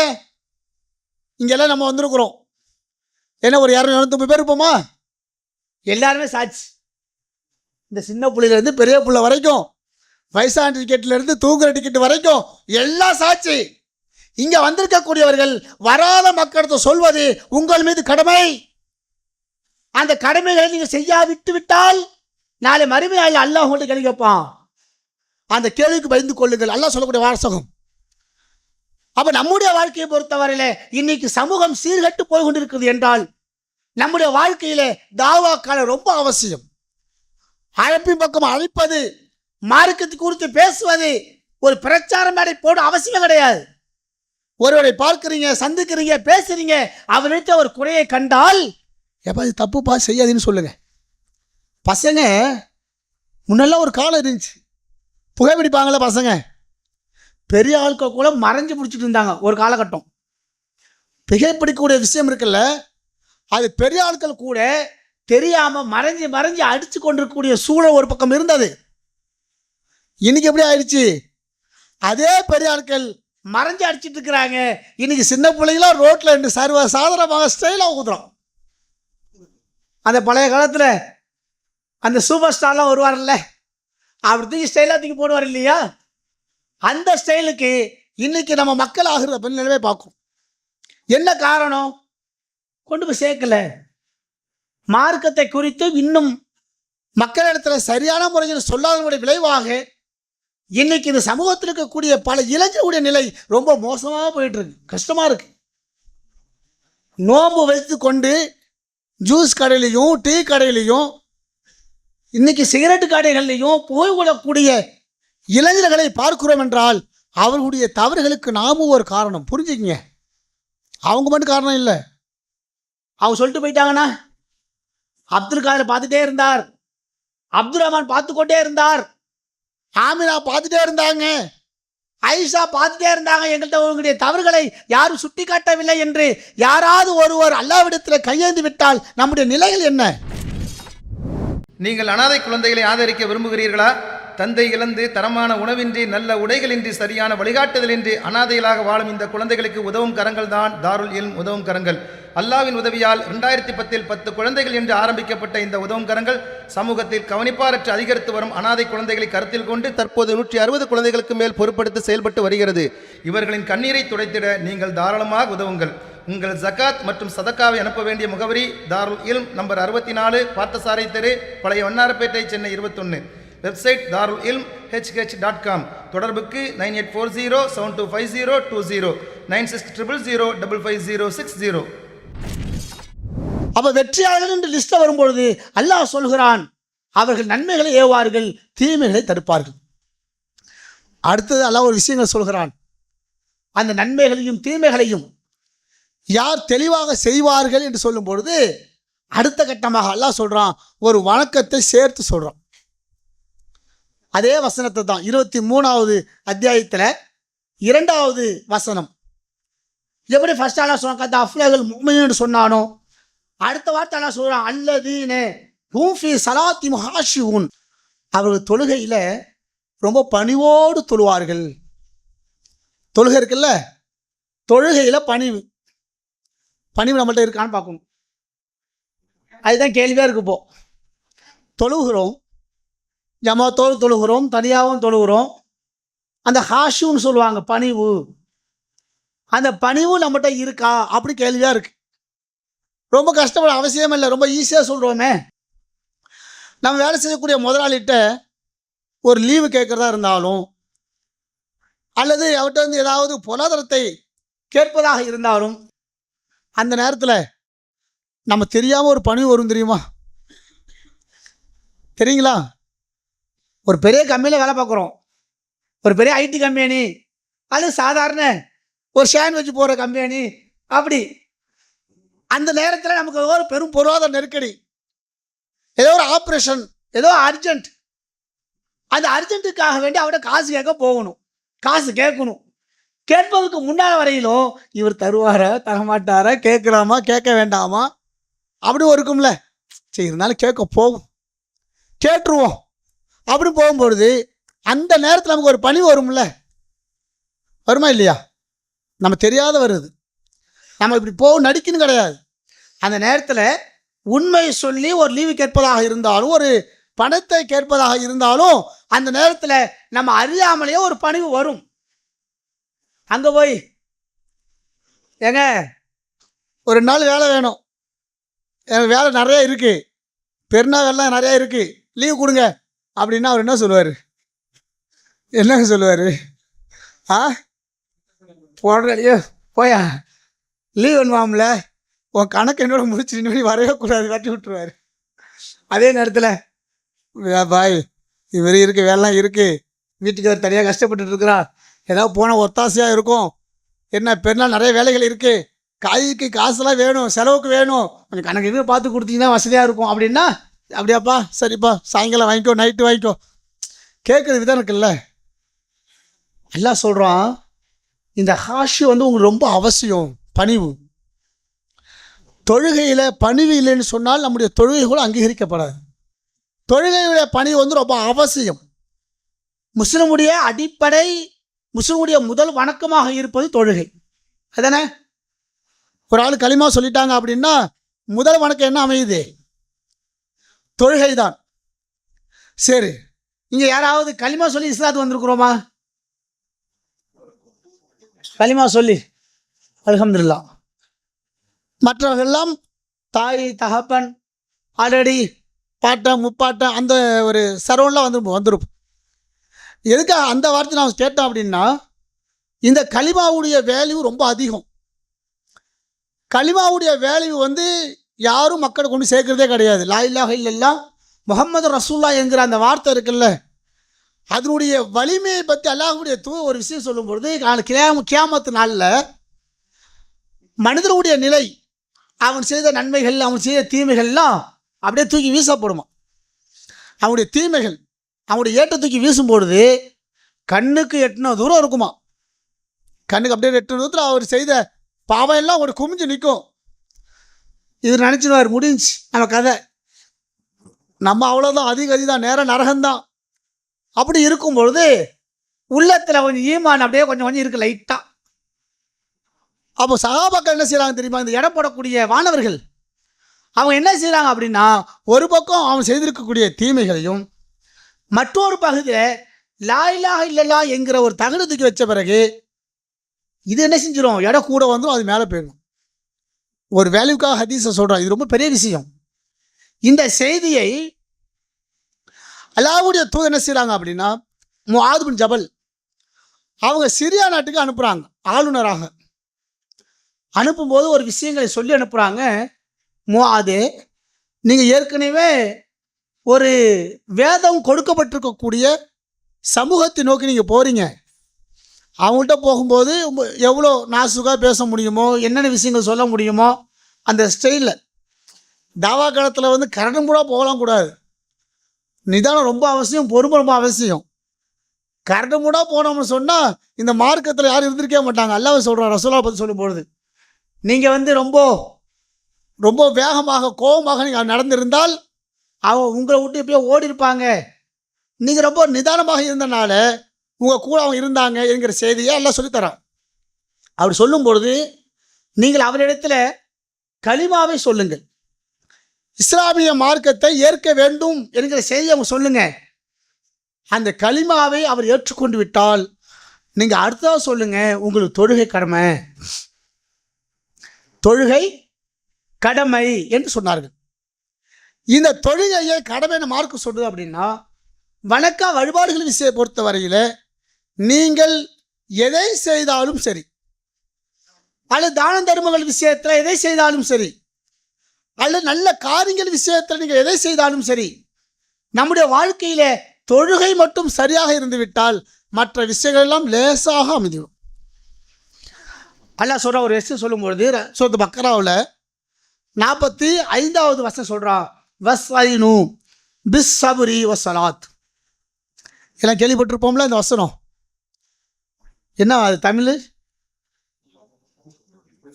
Speaker 2: இங்கெல்லாம் நம்ம வந்திருக்கிறோம், ஏன்னா ஒரு 200-250 பேர் இருப்போமா? எல்லாருமே சாட்சி. இந்த சின்ன புள்ளையிலேருந்து பெரிய புள்ள வரைக்கும், வயசான டிக்கெட்லேருந்து தூங்குற டிக்கெட் வரைக்கும் எல்லாம் சாட்சி. இங்கே வந்திருக்கக்கூடியவர்கள் வராத மக்களிடத்தை சொல்வது உங்கள் மீது கடமை. அந்த கடமைகளை நீங்கள் செய்யா விட்டு விட்டால் நாளை மறுமை நாளில் அல்லாஹ் உங்கள்கிட்ட கேள்வி கேட்பான். அந்த கேள்விக்கு பயந்து கொள்ளுங்கள், அல்லாஹ் சொல்லக்கூடிய வாசகம். அப்போ நம்முடைய வாழ்க்கையை பொறுத்தவரையில இன்னைக்கு சமூகம் சீர்கட்டு போய் கொண்டிருக்கிறது என்றால் நம்முடைய வாழ்க்கையிலே தாவா காலம் ரொம்ப அவசியம். அழைப்பின் பக்கம் அழைப்பது, மார்க்கத்தை குறித்து பேசுவது, ஒரு பிரச்சார மேடை போட அவசியம் கிடையாது. ஒருவரை பார்க்குறீங்க, சந்திக்கிறீங்க, பேசுறீங்க, அவர்கிட்ட ஒரு குறையை கண்டால் எப்போ இது தப்புப்பா செய்யாதுன்னு சொல்லுங்க. பசங்க முன்னெல்லாம் ஒரு காலம் இருந்துச்சு, புகைப்பிடிப்பாங்களே பசங்க, பெரிய ஆட்கள் கூட மறைஞ்சு பிடிச்சிட்டு இருந்தாங்க ஒரு காலகட்டம். புகைப்பிடிக்கக்கூடிய விஷயம் இருக்குல்ல, அது பெரிய ஆட்கள் கூட தெரியாமல் மறைஞ்சு மறைஞ்சு அடித்து கொண்டிருக்கக்கூடிய சூழல் ஒரு பக்கம் இருந்தது. இன்னைக்கு எப்படி ஆயிடுச்சு? அதே பெரிய ஆட்கள் மறைஞ்சு அடிச்சிட்டு இருக்கிறாங்க. இன்னைக்கு சின்ன பிள்ளைங்களாம் ரோட்டில் ரெண்டு சர்வ சாதாரணமாக ஸ்டைலாக ஊதுறோம். அந்த பழைய காலத்தில் அந்த சூப்பர் ஸ்டார்லாம் வருவார்ல, அப்படி தூக்கி ஸ்டைலாக தூக்கி போடுவார் இல்லையா? அந்த ஸ்டைலுக்கு இன்னைக்கு நம்ம மக்கள் ஆகிற நிலைமை பார்க்கும். என்ன காரணம்? கொண்டு போய் சேர்க்கல. மார்க்கத்தை குறித்து இன்னும் மக்களிடத்தில் சரியான முறையில் சொல்லாதனுடைய விளைவாக இன்னைக்கு இந்த சமூகத்தில் இருக்கக்கூடிய பல இளைஞர்களுடைய நிலை ரொம்ப மோசமாக போயிட்டு இருக்கு, கஷ்டமா இருக்கு. நோம்பு வைத்து கொண்டு ஜூஸ் கடையிலையும் டீ கடையிலையும் இன்னைக்கு சிகரெட்டு கடைகள்லையும் போய்விடக்கூடிய இளைஞர்களை பார்க்கிறோம் என்றால் அவர்களுடைய தவறுகளுக்கு நாமும் ஒரு காரணம். புரிஞ்சுக்கிங்க, அவங்க மட்டும் காரணம் இல்லை. அவங்க சொல்லிட்டு போயிட்டாங்கன்னா, அப்துல் காதர் பார்த்துட்டே இருந்தார், அப்துல் ரஹ்மான் பார்த்து கொண்டே இருந்தார், ஆமினா பார்த்துட்டே இருந்தாங்க, ஐஷா பார்த்துட்டே இருந்தாங்க, எங்கள்கிட்ட உங்களுடைய தவறுகளை யாரும் சுட்டி காட்டவில்லை என்று யாராவது ஒருவர் அல்லாஹ்விடத்தில் கையேந்தி விட்டால் நம்முடைய நிலைகள் என்ன?
Speaker 5: நீங்கள் அனாதை குழந்தைகளை ஆதரிக்க விரும்புகிறீர்களா? தந்தை இழந்து தரமான உணவின்றி நல்ல உடைகளின்றி சரியான வழிகாட்டுதலின்றி அனாதைகளாக வாழும் இந்த குழந்தைகளுக்கு உதவும் கரங்கள் தான் தாருல் இல்ம் உதவும் கரங்கள். அல்லாஹ்வின் உதவியால் 2010 10 குழந்தைகள் என்று ஆரம்பிக்கப்பட்ட இந்த உதவும் கரங்கள் சமூகத்தில் கவனிப்பாரற்று அதிகரித்து வரும் அனாதை குழந்தைகளை கருத்தில் கொண்டு தற்போது 160 குழந்தைகளுக்கு மேல் பொறுப்படுத்தி செயல்பட்டு வருகிறது. இவர்களின் கண்ணீரை துடைத்திட நீங்கள் தாராளமாக உதவுங்கள். உங்கள் ஜகாத் மற்றும் சதக்காவை அனுப்ப வேண்டிய முகவரி தாருல் இல்ம் நம்பர் 64 பார்த்தசாரை தெரு, பழைய வண்ணாரப்பேட்டை, சென்னை 21. Website darulilmhh.com. தொடர்புக்கு 9840725020 9600055060.
Speaker 2: அப்ப வெற்றியாளர்கள் என்று லிஸ்ட் வரும்பொழுது அல்லாஹ் சொல்கிறான், அவர்கள் நன்மைகளை ஏவார்கள், தீமைகளை தடுப்பார்கள். அடுத்தது அல்லாஹ் ஒரு விஷயங்கள் சொல்கிறான். அந்த நன்மைகளையும் தீமைகளையும் யார் தெளிவாக செய்வார்கள் என்று சொல்லும் பொழுது அடுத்த கட்டமாக அல்லாஹ் சொல்றான், ஒரு வணக்கத்தை சேர்த்து சொல்றான். அதே வசனத்தை தான் 23வது அத்தியாயத்தில் 2வது வசனம். எப்படி ஃபர்ஸ்ட் அல்லாஹ் சொன்னான் அஃப்லஹுல் முஃமினீன் சொன்னானோ, அடுத்த வார்த்தை அல்லாஹ் சொல்றான், அல்லதீன ஹும் ஃபீ ஸலாத்திஹிம் ஹாஷிஊன். அவர்கள் தொழுகையில் ரொம்ப பணிவோடு தொழுவார்கள். தொழுகை இருக்குல்ல, தொழுகையில் பணிவு நம்மள்ட்ட இருக்கான்னு பார்க்கணும். அதுதான் கேள்வியாக இருக்கு. இப்போ தொழுகிறோம், ஜமாத்தோடு தொழுகிறோம், தனியாகவும் தொழுகிறோம். அந்த ஹாஷுன்னு சொல்லுவாங்க பணிவு, அந்த பணிவு நம்மகிட்ட இருக்கா அப்படி கேள்வியாக இருக்கு. ரொம்ப கஷ்டப்பட அவசியம் இல்லை, ரொம்ப ஈஸியாக சொல்கிறோமே. நம்ம வேலை செய்யக்கூடிய முதலாளிகிட்ட ஒரு லீவு கேட்குறதா இருந்தாலும் அல்லது அவர்கிட்ட வந்து ஏதாவது பொருளாதாரத்தை கேட்பதாக இருந்தாலும் அந்த நேரத்தில் நம்ம தெரியாமல் ஒரு பணிவு வரும், தெரியுமா? தெரியுங்களா? ஒரு பெரிய கம்பெனியில் வேலை பார்க்குறோம், ஒரு பெரிய ஐடி கம்பெனி அல்லது சாதாரண ஒரு ஷேன் வச்சு போகிற கம்பெனி, அப்படி அந்த நேரத்தில் நமக்கு ஒரு பெரும் பொருளாதார நெருக்கடி, ஏதோ ஒரு ஆப்ரேஷன், ஏதோ அர்ஜென்ட். அந்த அர்ஜென்ட்டுக்காக வேண்டி அவர்கிட்ட காசு கேட்க போகணும், காசு கேட்கணும். கேட்பதற்கு முன்னாள் வரையிலும் இவர் தருவாரா தரமாட்டாரா, கேட்கலாமா கேட்க வேண்டாமா அப்படி இருக்கும்ல. சரி இருந்தாலும் கேட்க போகும், கேட்டுருவோம். அப்படி போகும்பொழுது அந்த நேரத்தில் நமக்கு ஒரு பணி வரும்ல, வருமா இல்லையா? நம்ம தெரியாத வருது, நம்ம இப்படி போகும் நடிக்கணும் கிடையாது. அந்த நேரத்தில் உண்மை சொல்லி ஒரு லீவு கேட்பதாக இருந்தாலும் ஒரு பணத்தை கேட்பதாக இருந்தாலும் அந்த நேரத்தில் நம்ம அறியாமலேயே ஒரு பணிவு வரும். அங்கே போய் ஏங்க ஒரு நாள் வேலை வேணும், எனக்கு வேலை நிறைய இருக்குது, பெருநாள் வேலை நிறையா இருக்குது, லீவு கொடுங்க அப்படின்னா அவர் என்ன சொல்லுவார்? என்னங்க சொல்லுவார்? போடுறியோ போயா லீவ் வேணுமாம்ல, உன் கணக்கு என்னோட முடிச்சு இன்னும் வரவே கூடாது, கட்டி விட்டுருவார். அதே நேரத்தில் பாய் இவர் இருக்குது, வேலைலாம் இருக்குது, வீட்டுக்கு அவர் தனியாக கஷ்டப்பட்டு இருக்கிறா, ஏதாவது போனால் ஒத்தாசையாக இருக்கும், என்ன பெருநாள் நிறைய வேலைகள் இருக்குது, காய்க்கு காசுலாம் வேணும், செலவுக்கு வேணும், கொஞ்சம் கணக்கு எதுவும் பார்த்து கொடுத்தீங்கன்னா வசதியாக இருக்கும் அப்படின்னா, அப்படியாப்பா சரிப்பா சாயங்காலம் வாங்கிக்கோ, நைட்டு வாங்கிக்கோ, கேட்குற விதம் இருக்குல்ல. எல்லாம் சொல்கிறான், இந்த ஹாஷி வந்து உங்களுக்கு ரொம்ப அவசியம். பணிவு, தொழுகையில் பணிவு இல்லைன்னு சொன்னால் நம்முடைய தொழுகை கூட அங்கீகரிக்கப்படாது. தொழுகையுடைய பணிவு வந்து ரொம்ப அவசியம். முஸ்லிமுடைய அடிப்படை முஸ்லிமுடைய முதல் வணக்கமாக இருப்பது தொழுகை. அதானே? ஒரு ஆள் களிமா சொல்லிட்டாங்க அப்படின்னா முதல் வணக்கம் என்ன அமையுது? தொழுகை தான். சரி, இங்கே யாராவது களிமா சொல்லி இஸ்லாத்துக்கு வந்திருக்கிறோமா? களிமா சொல்லி அல்ஹம்துலில்லாஹ். மற்றவர்களெல்லாம் தாய் தகப்பன் ஆல்ரெடி பாட்டன் முப்பாட்டன் அந்த ஒரு சரவணில் வந்துருப்போம். எதுக்காக அந்த வார்த்தை நான் கேட்டோம் அப்படின்னா, இந்த களிமாவுடைய வேல்யூ ரொம்ப அதிகம். களிமாவுடைய வேல்யூ யாரும் மக்களை கொண்டு சேர்க்கிறதே கிடையாது. லா இலாஹ இல்லல்லாஹ் முஹம்மது ரசூலுல்லாஹ் என்கிற அந்த வார்த்தை இருக்குல்ல, அதனுடைய வலிமையை பற்றி அல்லாஹ்வுடைய ஒரு விஷயம் சொல்லும்பொழுது, கியாமத்து நாளில் மனிதனுடைய நிலை, அவன் செய்த நன்மைகள் அவன் செய்த தீமைகள்லாம் அப்படியே தூக்கி வீசப்படுமா. அவனுடைய தீமைகள் அவனுடைய ஏட்டை தூக்கி வீசும்பொழுது கண்ணுக்கு எட்டின தூரம் இருக்குமா. கண்ணுக்கு அப்படியே எட்டின தூரத்தில் அவர் செய்த பாவம் எல்லாம் ஒரு குமிஞ்சு நிற்கும். இது நினச்சிடுவார், முடிஞ்சு நம்ம கதை, நம்ம அவ்வளோதான், அதிக தான், நேரம் நரகம்தான். அப்படி இருக்கும் பொழுது உள்ளத்தில் கொஞ்சம் ஈமான் அப்படியே கொஞ்சம் கொஞ்சம் இருக்குது லைட்டாக. அப்போ சகாபாக்கள் என்ன செய்கிறாங்க தெரியுமா? இந்த இடம் போடக்கூடிய வானவர்கள் அவங்க என்ன செய்கிறாங்க அப்படின்னா, ஒரு பக்கம் அவன் செய்திருக்கக்கூடிய தீமைகளையும், மற்றொரு பகுதியில் லா இலாஹ இல்லல்லாஹ் என்கிற ஒரு தகடு தூக்கி வச்ச பிறகு இது என்ன செஞ்சிடும்? இடம் கூட வந்துடும், அது மேலே போயிடும். ஒரு வேல்யூக்காக ஹதீஸை சொல்கிறான். இது ரொம்ப பெரிய விஷயம். இந்த செய்தியை அல்லாஹ்வுடைய தூதர் என்ன செய்கிறாங்க அப்படின்னா, முஆத் பின் ஜபல் அவங்க சிரியா நாட்டுக்கு அனுப்புகிறாங்க. ஆளுநராக அனுப்பும்போது ஒரு விஷயங்களை சொல்லி அனுப்புகிறாங்க. முஆதே, நீங்கள் ஏற்கனவே ஒரு வேதம் கொடுக்கப்பட்டிருக்கக்கூடிய சமூகத்தை நோக்கி நீங்கள் போகிறீங்க. அவங்கள்ட்ட போகும்போது எவ்வளோ நாசுக்காக பேச முடியுமோ, என்னென்ன விஷயங்கள் சொல்ல முடியுமோ அந்த ஸ்டைலில். தாவா காலத்தில் கரண்டும் கூட போகலாம் கூடாது. நிதானம் ரொம்ப அவசியம், பொறுமை ரொம்ப அவசியம். கரண்டு கூட போனோம்னு சொன்னால் இந்த மார்க்கத்தில் யாரும் இருந்திருக்கே மாட்டாங்க. அல்லாஹ் சொல்கிறார் ரசூலுல்லாஹ் பற்றி சொல்லும்பொழுது, நீங்கள் ரொம்ப ரொம்ப வேகமாக கோபமாக நீங்கள் நடந்திருந்தால் அவன் உங்களை விட்டு எப்படியோ ஓடி இருப்பாங்க. நீங்கள் ரொம்ப நிதானமாக இருந்தனால உங்கள் கூட அவங்க இருந்தாங்க என்கிற செய்தியை எல்லாம் சொல்லித்தரான். அப்படி சொல்லும் பொழுது நீங்கள் அவரிடத்தில் கலிமாவை சொல்லுங்கள், இஸ்லாமிய மார்க்கத்தை ஏற்க வேண்டும் என்கிற செய்தியை அவங்க சொல்லுங்கள். அந்த கலிமாவை அவர் ஏற்றுக்கொண்டு விட்டால் நீங்கள் அடுத்ததாக சொல்லுங்கள், உங்களுக்கு தொழுகை கடமை, தொழுகை கடமை என்று சொன்னார்கள். இந்த தொழுகையை கடமைன்னு மார்க்கு சொல்லுது அப்படின்னா, வணக்க வழிபாடுகள் விஷயம் பொறுத்த வரையில் நீங்கள் எதை செய்தாலும் சரி, அல்லது தான தர்மங்கள் விஷயத்தில் எதை செய்தாலும் சரி, அல்லது நல்ல காரியங்கள் விஷயத்தில் நீங்கள் எதை செய்தாலும் சரி, நம்முடைய வாழ்க்கையில் தொழுகை மட்டும் சரியாக இருந்துவிட்டால் மற்ற விஷயங்கள் எல்லாம் லேசாக அமைதிடும். அல்லாஹ் சொல்கிற ஒரு விஷயம் சொல்லும்பொழுது சூரத்து பக்கராவில் 45வது வசனம் சொல்கிறான், வஸ்ஸைனு பிஸ்ஸப்ரி வஸ்ஸலாத். எல்லாம் கேள்விப்பட்டிருப்போம்ல இந்த வசனம். என்ன அது தமிழ்?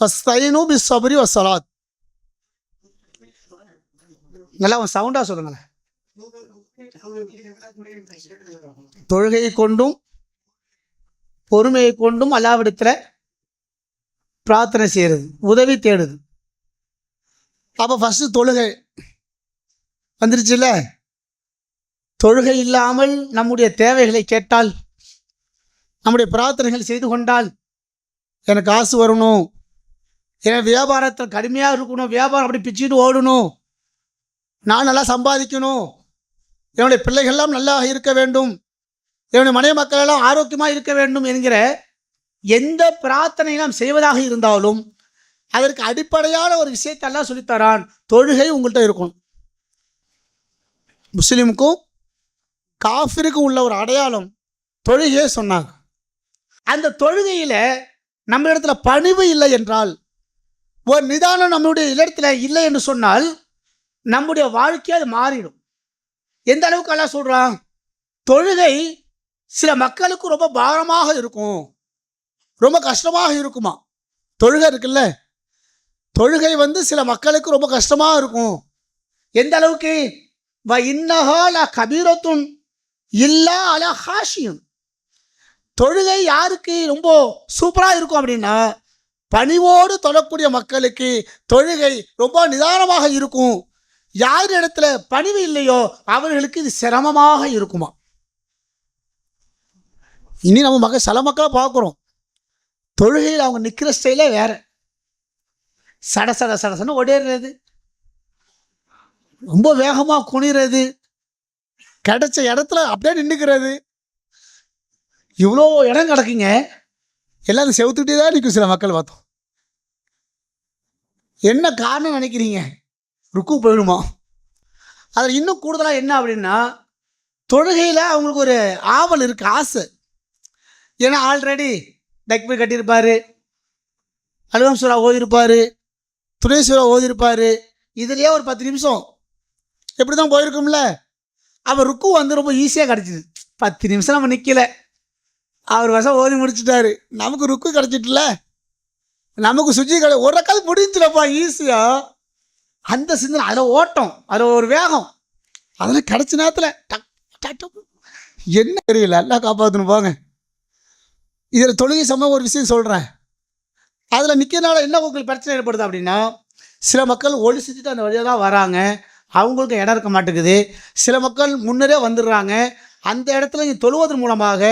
Speaker 2: வஸ்ஸைனு பிஸ்ஸப்ரி வஸ்ஸலாத். நல்லா சவுண்டாக சொல்லுங்களேன். தொழுகையை கொண்டும் பொறுமையை கொண்டும் அல்லாஹ்விடத்தில் பிரார்த்தனை செய்கிறது, உதவி தேடுது. அப்போ ஃபஸ்ட்டு தொழுகை வந்துருச்சுல்ல. தொழுகை இல்லாமல் நம்முடைய தேவைகளை கேட்டால், நம்முடைய பிரார்த்தனைகள் செய்து கொண்டால், எனக்கு காசு வரணும், என் வியாபாரத்தில் கடுமையாக இருக்கணும், வியாபாரம் அப்படி பிச்சுட்டு ஓடணும், நான் நல்லா சம்பாதிக்கணும், என்னுடைய பிள்ளைகள்லாம் நல்லா இருக்க வேண்டும், என்னுடைய மனைவி மக்கள் எல்லாம் ஆரோக்கியமாக இருக்க வேண்டும் என்கிற எந்த பிரார்த்தனை நாம் செய்வதாக இருந்தாலும் அதற்கு அடிப்படையான ஒரு விஷயத்தை எல்லாம் சொல்லித்தரான். தொழுகை உங்கள்கிட்ட இருக்கணும். முஸ்லீமுக்கும் காஃபிருக்கும் உள்ள ஒரு அடையாளம் தொழுகையே சொன்னாங்க. அந்த தொழுகையில் நம்ம இடத்துல பணிவு இல்லை என்றால், ஒரு நிதானம் நம்முடைய இடத்துல இல்லை என்று சொன்னால் நம்முடைய வாழ்க்கையை அது மாறிடும். எந்த அளவுக்கு எல்லாம் சொல்கிறான், தொழுகை சில மக்களுக்கு ரொம்ப பாரமாக இருக்கும், ரொம்ப கஷ்டமாக இருக்குமா. தொழுகை இருக்குல்ல, தொழுகை சில மக்களுக்கு ரொம்ப கஷ்டமாக இருக்கும். எந்த அளவுக்கு? வ இன்னஹா லகபீரத்துன் இல்லா அலா ஹாஷியும். தொழுகை யாருக்கு ரொம்ப சூப்பராக இருக்கும் அப்படின்னா, பணிவோடு தொழக்கூடிய மக்களுக்கு தொழுகை ரொம்ப நிதானமாக இருக்கும். யார் இடத்துல பணிவு இல்லையோ அவர்களுக்கு இது சிரமமாக இருக்குமா. இனி நம்ம சில மக்களை பார்க்குறோம், தொழுகையில் அவங்க நிற்கிற ஸ்டைலே வேற. சட சட சடசன்னு ஓடிடுறது, ரொம்ப வேகமாக குனிறது, கிடைச்ச இடத்துல அப்படியே நின்றுக்கிறது. இவ்வளோ இடம் கிடக்குங்க, எல்லாம் செவுத்துக்கிட்டே தான் நிற்கும். சில மக்கள் பார்த்தோம். என்ன காரணம் நினைக்கிறீங்க? ருக்கு போயிடுமா? அதில் இன்னும் கூடுதலாக என்ன அப்படின்னா, தொழுகையில் அவங்களுக்கு ஒரு ஆவல் இருக்குது, ஆசை. ஏன்னா ஆல்ரெடி தக்பீர் கட்டியிருப்பார், அல்ஹம் சூரா ஓதிருப்பார், துணை சூரா ஓதிருப்பார். இதுலேயே ஒரு 10 நிமிஷம் எப்படி தான் போயிருக்கும்ல. அவர் ருக்கு வந்து ரொம்ப ஈஸியாக கிடச்சிது. 10 நிமிஷம் நம்ம நிற்கல, அவர் வசம் ஓதி முடிச்சுட்டாரு. நமக்கு ருக்கு கிடச்சிட்டுல, நமக்கு சுஜி ஒரு ரக்காது முடிஞ்சிடப்பா ஈஸியாக. அந்த சிந்தனை, அதில் ஓட்டம், அதில் ஒரு வேகம், அதெல்லாம் கிடச்ச நேரத்தில் டக் என்ன தெரியல. எல்லாம் காப்பாற்றணும் போங்க. இதில் தொழுகை சமயம் ஒரு விஷயம் சொல்கிறேன். அதில் நிற்கிறனால என்ன உங்களுக்கு பிரச்சனை ஏற்படுது அப்படின்னா, சில மக்கள் ஒளி செஞ்சுட்டு அந்த வழியாக தான் வராங்க, அவங்களுக்கு இடம் இருக்க மாட்டேங்குது. சில மக்கள் முன்னரே வந்துடுறாங்க. அந்த இடத்துல நீங்கள் தொழுவதன் மூலமாக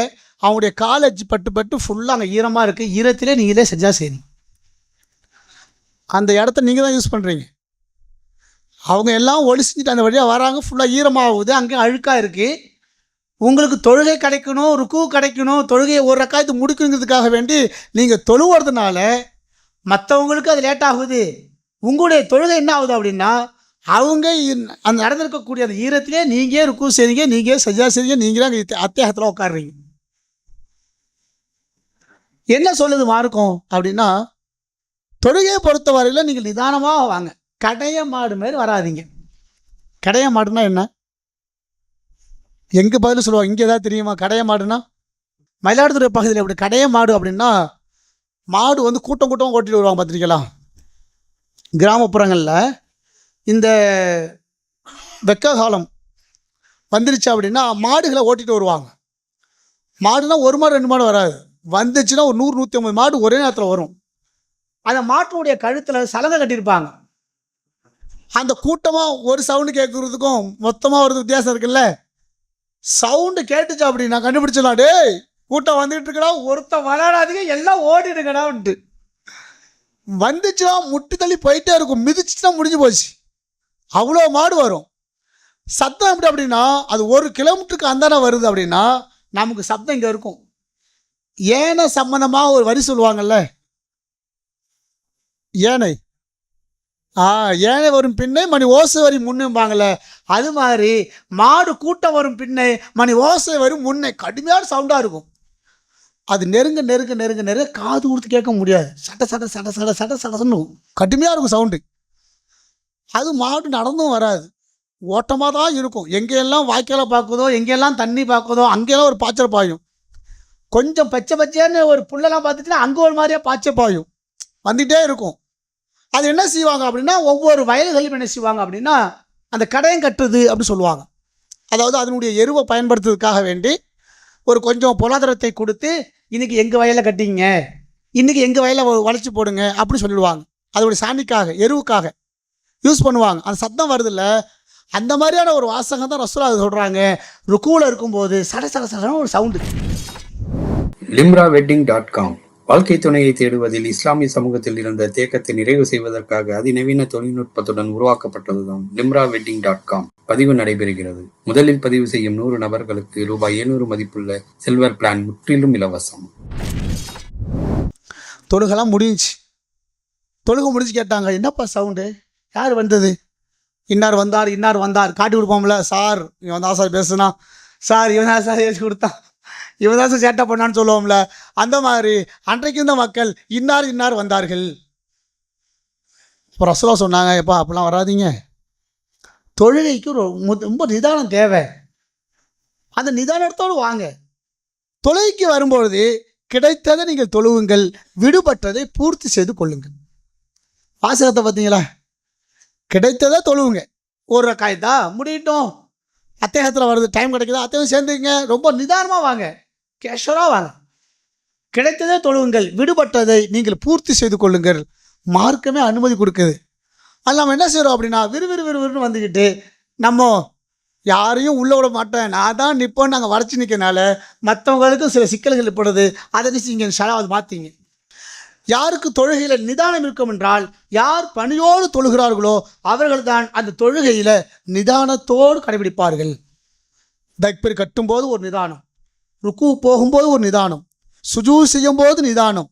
Speaker 2: அவங்களுடைய காலேஜ் பட்டு பட்டு ஃபுல்லாக அங்கே ஈரமாக இருக்குது. ஈரத்திலே நீங்களே செஞ்சா சரி, அந்த இடத்த நீங்கள் தான் யூஸ் பண்ணுறீங்க. அவங்க எல்லாம் ஒளி செஞ்சுட்டு அந்த வழியாக வராங்க, ஃபுல்லாக ஈரமாகுது, அங்கே அழுக்காக இருக்குது. உங்களுக்கு தொழுகை கிடைக்கணும், ருக்கு கிடைக்கணும், தொழுகையை ஒரு ரக்காயத்து முடிக்கணுங்கிறதுக்காக வேண்டி நீங்கள் தொழுவுறதுனால மற்றவங்களுக்கு அது லேட் ஆகுது. உங்களுடைய தொழுகை என்ன ஆகுது அப்படின்னா, அவங்க அந்த நடந்திருக்கக்கூடிய அந்த ஈரத்திலே நீங்கள் ருக்கு செய்றீங்க, நீங்கள் சஜ்ஜா செய்றீங்க, நீங்களே அங்கே அத்தியாகத்தில் உட்காடுறீங்க. என்ன சொல்லுது மார்க்கம் அப்படின்னா, தொழுகையை பொறுத்தவரையில் நீங்கள் நிதானமாக வாங்க, கடைய மாடு மாதிரி வராதிங்க. கடைய மாடுனா என்ன? எங்கே பதில் சொல்லுவாங்க, இங்கே ஏதாவது தெரியுமா? கடைய மாடுனா மயிலாடுதுறை பகுதியில் எப்படி கடைய மாடு அப்படின்னா, மாடு வந்து கூட்டம் கூட்டம் ஓட்டிட்டு வருவாங்க பார்த்துருக்கீங்களா? கிராமப்புறங்களில் இந்த வெக்க காலம் வந்துருச்சு அப்படின்னா மாடுகளை ஓட்டிகிட்டு வருவாங்க. மாடுனா ஒரு மாடு 2 மாடு வராது, வந்துச்சுன்னா ஒரு 100-150 மாடு ஒரே நேரத்தில் வரும். அந்த மாட்டினுடைய கழுத்தில் சலங்கை கட்டியிருப்பாங்க. அந்த கூட்டமாக ஒரு சவுண்டு கேட்குறதுக்கும் மொத்தமாக ஒரு வித்தியாசம் இருக்குல்ல. சவுண்டு கேட்டுச்சு அப்படின்னா கண்டுபிடிச்சலாம், டேய் கூட்டம் வந்துகிட்டு இருக்கடா, ஒருத்தன் விளையாடாதீங்க, எல்லாம் ஓடிடுங்கடான்ட்டு. வந்துச்சுன்னா முட்டி தள்ளி போயிட்டே இருக்கும், மிதிச்சுன்னா முடிஞ்சு போச்சு. அவ்வளோ மாடு வரும். சத்தம் எப்படி அப்படின்னா, அது 1 கிலோமீட்டருக்கு அந்தான வருது அப்படின்னா நமக்கு சத்தம் இங்கே இருக்கும். ஏனை சம்பந்தமாக ஒரு வரி சொல்லுவாங்கல்ல, ஏனை ஏனை வரும் பின்னை மணி ஓசை வரி முன்னும்பாங்கள்ல, அது மாதிரி மாடு கூட்டம் வரும் பின்னை மணி ஓசை வரும் முன்னே. கடுமையான சவுண்டாக இருக்கும். அது நெருங்க நெருங்க நெருங்க நெருங்க காது கொடுத்து கேட்க முடியாது. சட்ட சட்ட சட்ட சட்ட சட்ட சட்டன்னு கடுமையாக இருக்கும் சவுண்டு. அது மாடு நடந்தும் வராது, ஓட்டமாக தான் இருக்கும். எங்கெல்லாம் வாய்க்கால பார்க்குதோ, எங்கெல்லாம் தண்ணி பார்க்குதோ, அங்கெல்லாம் ஒரு பாய்ச்சல் பாயும். கொஞ்சம் பச்சை பச்சைன்னு ஒரு புல்லெல்லாம் பார்த்துட்டுனா அங்கே ஒரு மாதிரியாக பாய்ச்சல் பாயும், வந்துகிட்டே இருக்கும். அது என்ன செய்வாங்க அப்படின்னா, ஒவ்வொரு வயல்களும் என்ன செய்வாங்க அப்படின்னா, அந்த கடையம் கட்டுறது அப்படின்னு சொல்லுவாங்க. அதாவது அதனுடைய எருவை பயன்படுத்துறதுக்காக வேண்டி ஒரு கொஞ்சம் பொருளாதாரத்தை கொடுத்து, இன்றைக்கி எங்கள் வயலில் கட்டிங்க, இன்றைக்கி எங்கள் வயலில் வளைச்சி போடுங்க அப்படின்னு சொல்லிடுவாங்க. அதோடைய சாணிக்காக, எருவுக்காக யூஸ் பண்ணுவாங்க. அந்த சத்தம் வருதில்ல, அந்த மாதிரியான ஒரு வாசகம் தான் ரசூலா சொல்கிறாங்க. ருக்குவில் இருக்கும்போது சட சட சடன்னு ஒரு சவுண்டு.
Speaker 6: limrawedding.com வாழ்க்கை துணையை தேடுவதில் இஸ்லாமிய சமூகத்தில் இருந்த தேக்கத்தை நிறைவு செய்வதற்காக அதிநவீன தொழில்நுட்பத்துடன் உருவாக்கப்பட்டதுதான் limrawedding.com. பதிவு நடைபெறுகிறது. முதலில் பதிவு செய்யும் 100 நபர்களுக்கு ரூபாய் 700 மதிப்புள்ள சில்வர் பிளான் முற்றிலும் இலவசம்.
Speaker 2: தொழுகெல்லாம் முடிஞ்சு கேட்டாங்க, என்னப்பா சவுண்டு, யார் வந்தது? இன்னார் வந்தார் காட்டி கொடுப்போம்ல, சார் இவன் தான் சார் பேசுனா, சார் இவன் தான் சார் ஏசி கொடுத்தான், இவன் தான் சார் சேட்டை பண்ணான்னு சொல்லுவோம்ல. அந்த மாதிரி அன்றைக்கு இந்த மக்கள் இன்னார் வந்தார்கள். இப்போ ரசூலா சொன்னாங்க, எப்பா அப்படிலாம் வராதிங்க, தொழுகைக்கு ரொம்ப நிதானம் தேவை, அந்த நிதானத்தோடு வாங்க. தொழுகைக்கு வரும்பொழுது கிடைத்ததை நீங்கள் தொழுவுங்கள், விடுபட்டதை பூர்த்தி செய்து கொள்ளுங்கள். வாசகத்தை பார்த்தீங்களா? கிடைத்ததை தொழுவுங்க. ஒரு ரக்காயத்தா முடியட்டும், அத்தேகத்தில் வருது, டைம் கிடைக்குதா, அத்தேகம் சேர்ந்துங்க, ரொம்ப நிதானமாக வாங்க, கேஷுவலாக வாங்க. கிடைத்ததே தொழுவுங்கள், விடுபட்டதை நீங்கள் பூர்த்தி செய்து கொள்ளுங்கள். மார்க்கமே அனுமதி கொடுக்குது. அது நம்ம என்ன செய்கிறோம் அப்படின்னா விறுவிறுன்னு வந்துக்கிட்டு நம்ம யாரையும் உள்ளே விட மாட்டேன், நான் தான் நிற்போன்னு நாங்கள் வரைச்சி நிற்கிறனால மற்றவங்களுக்கும் சில சிக்கல்கள் ஏற்படுது. அதை நீங்கள் ஷலாவது மாற்றிங்க. யாருக்கு தொழுகையில் நிதானம் இருக்கும் என்றால், யார் பணியோடு தொழுகிறார்களோ அவர்கள் தான் அந்த தொழுகையில் நிதானத்தோடு கடைபிடிப்பார்கள். தக்பீர் கட்டும்போது ஒரு நிதானம், ருக்கு போகும்போது ஒரு நிதானம், சுஜூத் செய்யும்போது நிதானம்,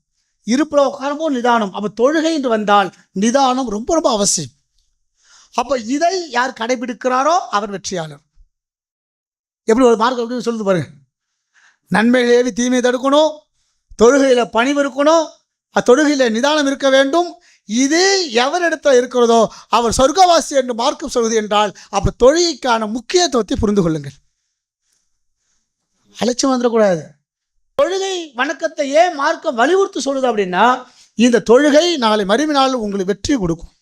Speaker 2: இருப்பில் உட்காரும்போது நிதானம். அப்போ தொழுகை என்று வந்தால் நிதானம் ரொம்ப ரொம்ப அவசியம். அப்போ இதை யார் கடைபிடிக்கிறாரோ அவர் வெற்றியாளர். எப்படி ஒரு மார்க்கம் எப்படி சொல்லுது பாருங்க. நன்மைகள் ஏவி தீமையை தடுக்கணும், தொழுகையில் பணிவு இருக்கணும், தொழுகையில் நிதானம் இருக்க வேண்டும். இது எவரிடத்தில் இருக்கிறதோ அவர் சொர்க்கவாசி என்று மார்க்கம் சொல்வது என்றால், அப்போ தொழுகைக்கான முக்கியத்துவத்தை புரிந்து கொள்ளுங்கள். அலட்சியம் வந்துடக்கூடாது. தொழுகை வணக்கத்தை ஏன் மார்க்கம் வலியுறுத்தி சொல்லுது அப்படின்னா, இந்த தொழுகை நாளை மறுமையினால் உங்களுக்கு வெற்றி கொடுக்கும்.